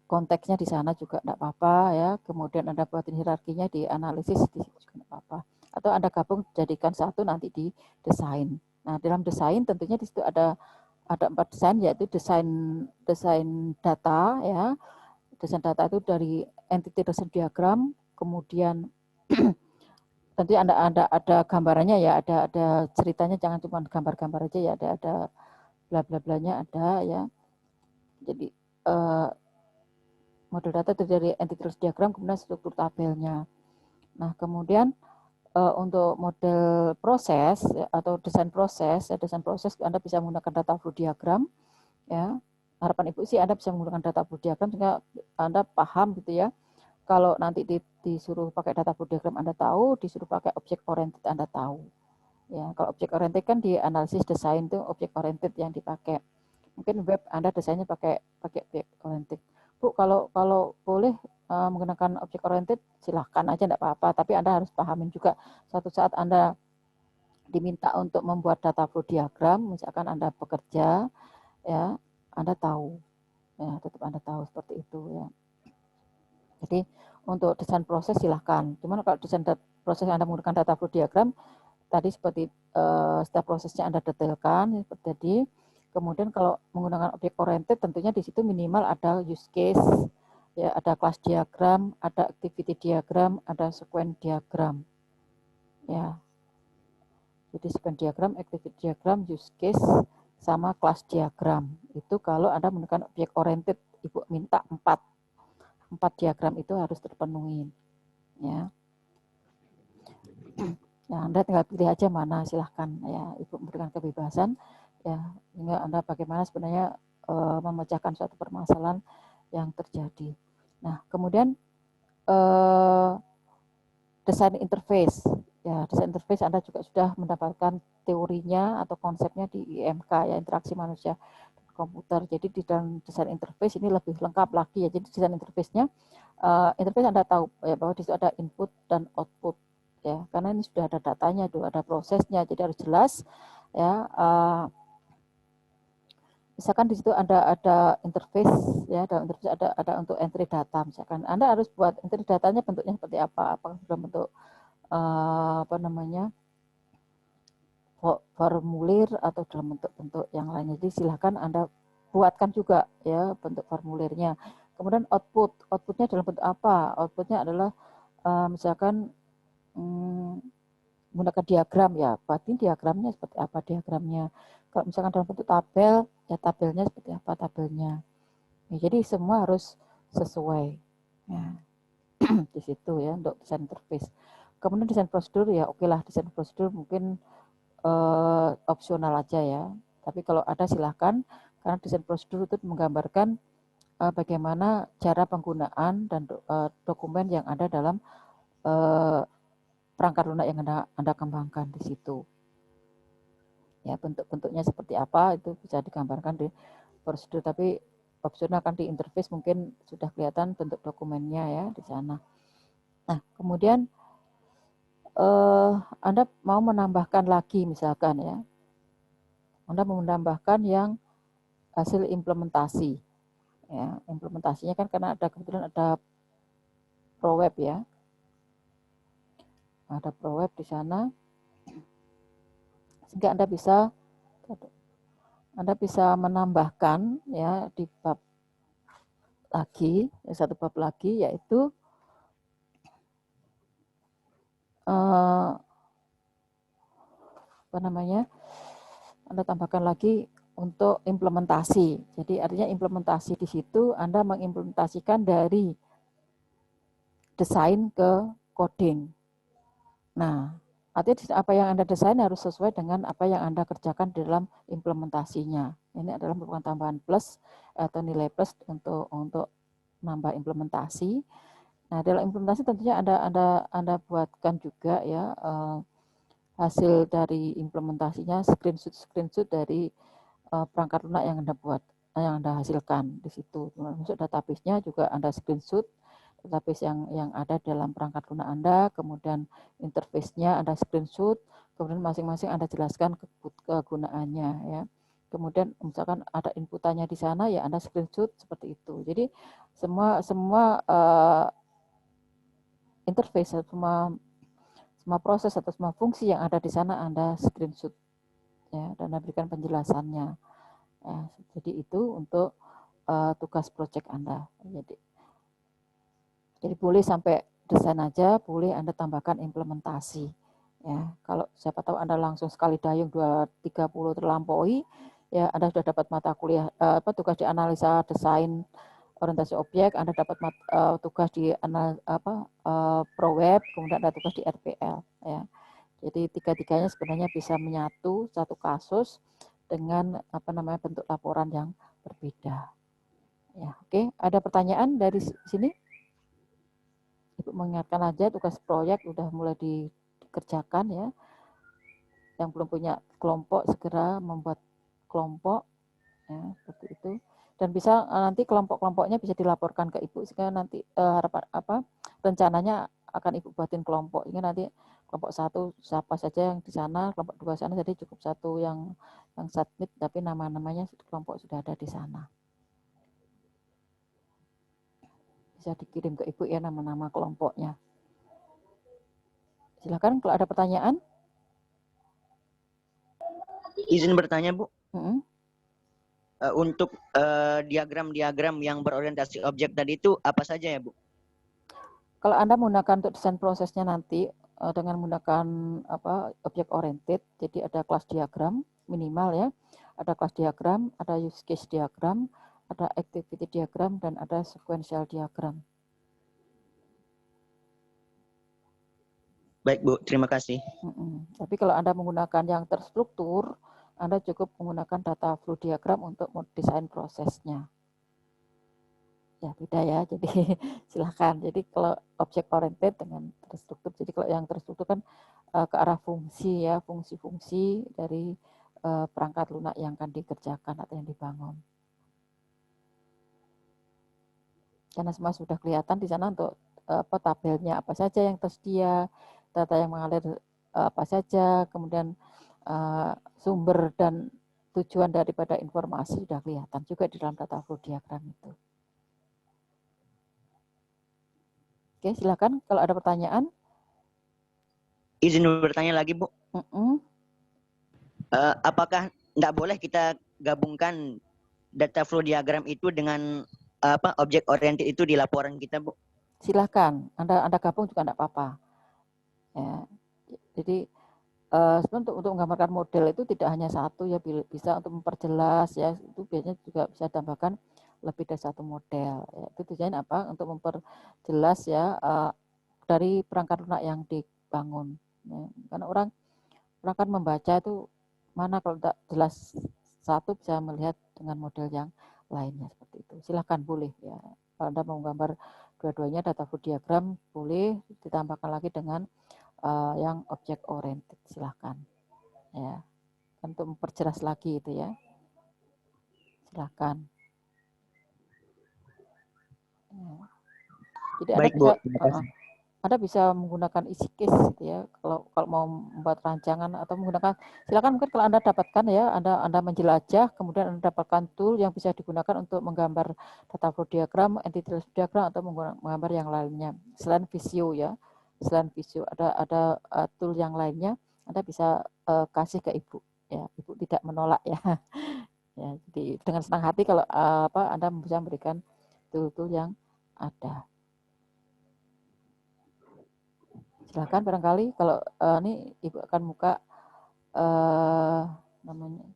konteksnya di sana juga enggak apa-apa ya. Kemudian Anda buatin hierarkinya di analisis di situ juga enggak apa-apa. Atau Anda gabung jadikan satu nanti di desain. Nah, dalam desain tentunya di situ ada 4 desain, yaitu desain data ya. Desain data itu dari entity research diagram, kemudian tentunya ada gambarannya ya, ada ceritanya, jangan cuma gambar-gambar aja ya, ada bla bla blanya ada ya. Jadi Model data terdiri dari entity trace diagram, kemudian struktur tabelnya. Nah, kemudian untuk model proses atau desain proses Anda bisa menggunakan data flow diagram, ya. Harapan Ibu sih Anda bisa menggunakan data flow diagram sehingga Anda paham gitu ya. Kalau nanti disuruh pakai data flow diagram Anda tahu, disuruh pakai object oriented Anda tahu. Ya, kalau object oriented kan di analisis desain itu object oriented yang dipakai. Mungkin web Anda desainnya pakai object oriented. Bu, kalau boleh menggunakan object oriented silahkan aja, enggak apa-apa. Tapi Anda harus pahamin juga suatu saat Anda diminta untuk membuat data flow diagram, misalkan Anda bekerja, ya Anda tahu, ya tetap Anda tahu seperti itu ya. Jadi untuk desain proses silahkan. Cuman kalau desain proses Anda menggunakan data flow diagram, tadi seperti setiap prosesnya Anda detailkan seperti tadi. Kemudian kalau menggunakan objek oriented tentunya di situ minimal ada use case, ya ada class diagram, ada activity diagram, ada sequence diagram. Ya. Jadi sequence diagram, activity diagram, use case sama class diagram. Itu kalau Anda menggunakan objek oriented, Ibu minta 4 diagram itu harus terpenuhi. Ya. Nah, Anda tinggal pilih aja mana, silahkan ya, Ibu memberikan kebebasan ya, hingga Anda bagaimana sebenarnya memecahkan suatu permasalahan yang terjadi. Nah, kemudian desain interface. Ya, desain interface Anda juga sudah mendapatkan teorinya atau konsepnya di IMK ya, interaksi manusia komputer. Jadi di dalam desain interface ini lebih lengkap lagi ya. Jadi desain interface-nya interface Anda tahu ya, bahwa di situ ada input dan output ya, karena ini sudah ada datanya, ada prosesnya, jadi harus jelas ya. Misalkan di situ ada interface ya, ada untuk entry data. Misalkan Anda harus buat entry datanya bentuknya seperti apa? Apakah dalam bentuk formulir atau dalam bentuk yang lainnya. Jadi silahkan Anda buatkan juga ya bentuk formulirnya. Kemudian outputnya dalam bentuk apa? Outputnya adalah misalkan menggunakan diagram ya, berarti diagramnya seperti apa diagramnya. Kalau misalkan dalam bentuk tabel, ya tabelnya seperti apa tabelnya. Ya, jadi semua harus sesuai. Ya. Di situ ya untuk desain interface. Kemudian desain prosedur ya oke lah, desain prosedur mungkin opsional aja ya. Tapi kalau ada silahkan, karena desain prosedur itu menggambarkan bagaimana cara penggunaan dan dokumen yang ada dalam perangkat lunak yang Anda kembangkan di situ. Ya, bentuk-bentuknya seperti apa itu bisa digambarkan di prosedur, tapi opsional kan di interface mungkin sudah kelihatan bentuk dokumennya ya di sana. Nah, kemudian Anda mau menambahkan lagi misalkan ya. Anda mau menambahkan yang hasil implementasi. Ya, implementasinya kan karena ada kebetulan ada ProWeb ya. Ada ProWeb di sana. Sehingga Anda bisa menambahkan ya di bab lagi, satu bab lagi yaitu Anda tambahkan lagi untuk implementasi. Jadi artinya implementasi di situ Anda mengimplementasikan dari desain ke coding. Nah, artinya apa yang Anda desain harus sesuai dengan apa yang Anda kerjakan di dalam implementasinya. Ini adalah merupakan tambahan plus atau nilai plus untuk nambah implementasi. Nah, dalam implementasi tentunya Anda buatkan juga ya hasil dari implementasinya, screenshot dari perangkat lunak yang Anda buat, yang Anda hasilkan di situ. Masuk database-nya juga Anda screenshot database yang ada dalam perangkat lunak Anda, kemudian interface-nya Anda screenshot, kemudian masing-masing Anda jelaskan kegunaannya ya. Kemudian misalkan ada inputannya di sana ya Anda screenshot seperti itu. Jadi semua interface, semua proses atau semua fungsi yang ada di sana Anda screenshot ya, dan Anda berikan penjelasannya. Ya, jadi itu untuk tugas proyek Anda. Jadi boleh sampai desain aja, boleh Anda tambahkan implementasi. Ya, kalau siapa tahu Anda langsung sekali dayung 230 terlampaui, ya Anda sudah dapat mata kuliah tugas di analisa desain orientasi objek, Anda dapat tugas di ProWeb, kemudian ada tugas di RPL ya. Jadi tiga-tiganya sebenarnya bisa menyatu satu kasus dengan bentuk laporan yang berbeda. Ya, oke. Ada pertanyaan dari sini? Ibu mengingatkan aja tugas proyek udah mulai dikerjakan ya. Yang belum punya kelompok segera membuat kelompok ya, seperti itu. Dan bisa nanti kelompok-kelompoknya bisa dilaporkan ke Ibu sehingga nanti rencananya akan Ibu buatin kelompok. Ini nanti kelompok 1 siapa saja yang di sana, kelompok 2 sana, jadi cukup 1 yang submit tapi nama-namanya kelompok sudah ada di sana. Bisa dikirim ke Ibu ya nama-nama kelompoknya. Silakan kalau ada pertanyaan. Izin bertanya, Bu. Untuk diagram-diagram yang berorientasi objek tadi itu apa saja ya, Bu? Kalau Anda menggunakan untuk desain prosesnya nanti dengan menggunakan objek oriented, jadi ada kelas diagram minimal ya, ada kelas diagram, ada use case diagram, ada activity diagram, dan ada sequential diagram. Baik, Bu. Terima kasih. Tapi kalau Anda menggunakan yang terstruktur, Anda cukup menggunakan data flow diagram untuk mendesain prosesnya. Ya, beda ya. Jadi silahkan. Jadi kalau object oriented dengan terstruktur, jadi kalau yang terstruktur kan ke arah fungsi ya, fungsi-fungsi dari perangkat lunak yang akan dikerjakan atau yang dibangun. Karena semua sudah kelihatan di sana untuk tabelnya apa saja yang tersedia, data yang mengalir apa saja, kemudian sumber dan tujuan daripada informasi sudah kelihatan juga di dalam data flow diagram itu. Oke, silakan kalau ada pertanyaan. Izin bertanya lagi, Bu. Apakah tidak boleh kita gabungkan data flow diagram itu dengan objek oriented itu di laporan kita, Bu? Silakan, Anda gabung juga tidak apa-apa. Ya, jadi untuk menggambarkan model itu tidak hanya satu ya, bisa untuk memperjelas ya, itu biasanya juga bisa tambahkan lebih dari satu model. Ya, itu tujuannya apa? Untuk memperjelas ya dari perangkat lunak yang dibangun. Ya, karena orang kan membaca itu mana kalau tidak jelas satu bisa melihat dengan model yang lainnya seperti itu. Silahkan boleh ya. Kalau Anda mau gambar dua-duanya data flow diagram boleh ditambahkan lagi dengan yang objek oriented, silahkan ya, untuk memperjelas lagi itu ya, silahkan ya. Jadi baik, Anda bisa menggunakan isi case gitu ya, kalau mau membuat rancangan atau menggunakan, silakan mungkin kalau Anda dapatkan ya, Anda menjelajah kemudian Anda dapatkan tool yang bisa digunakan untuk menggambar data flow diagram, entity diagram atau menggambar yang lainnya selain Visio ya. Selain Visio ada tool yang lainnya, Anda bisa kasih ke Ibu ya, Ibu tidak menolak ya. Ya, jadi dengan senang hati kalau Anda bisa memberikan tool-tool yang ada. Silahkan barangkali kalau ini Ibu akan buka namanya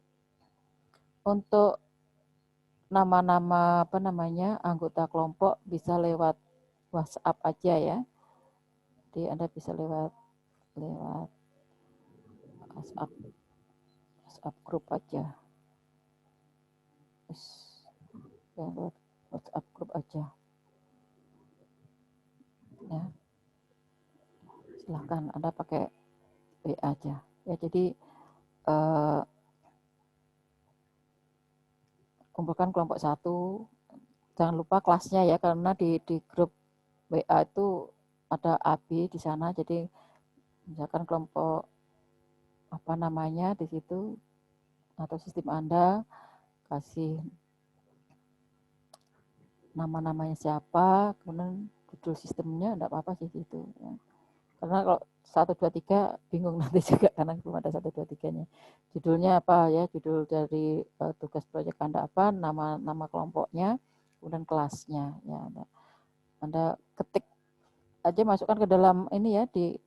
untuk nama-nama anggota kelompok bisa lewat WhatsApp aja ya. Jadi Anda bisa lewat WhatsApp grup aja. Lewat WhatsApp grup aja. Ya. Silahkan Anda pakai WA aja. Ya, jadi kumpulkan kelompok 1. Jangan lupa kelasnya ya, karena di grup WA itu ada AB di sana. Jadi misalkan kelompok di situ atau sistem Anda kasih nama-namanya siapa, kemudian judul sistemnya enggak apa-apa sih itu ya. Karena kalau 1 2 3 bingung nanti juga karena belum ada 1 2 3-nya. Judulnya apa ya? Judul dari tugas proyek Anda apa, nama kelompoknya, kemudian kelasnya ya. Anda ketik aja, masukkan ke dalam ini ya, di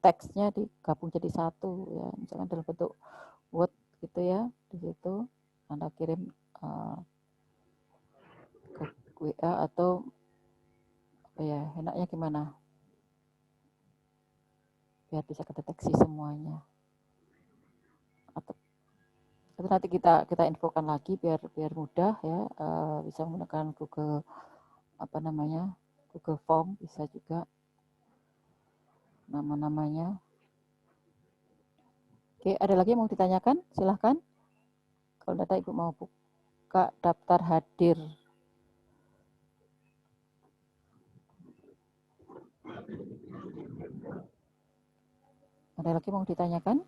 teksnya digabung jadi satu ya, misalkan dalam bentuk Word gitu ya, di situ Anda kirim Itu nanti kita infokan lagi biar mudah ya, bisa menggunakan Google Google Form, bisa juga nama-namanya. Oke, ada lagi yang mau ditanyakan? Silahkan. Kalau data Ibu mau buka daftar hadir. Ada lagi mau ditanyakan?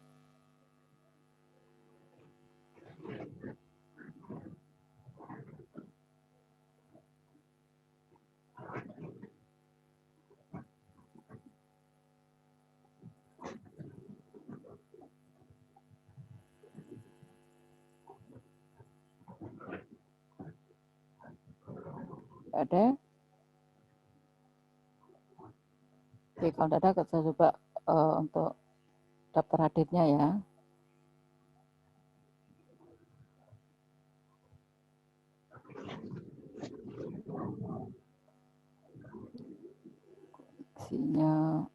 Ada? Oke, kalau tidak ada, saya coba untuk daftar hadirnya ya. Isinya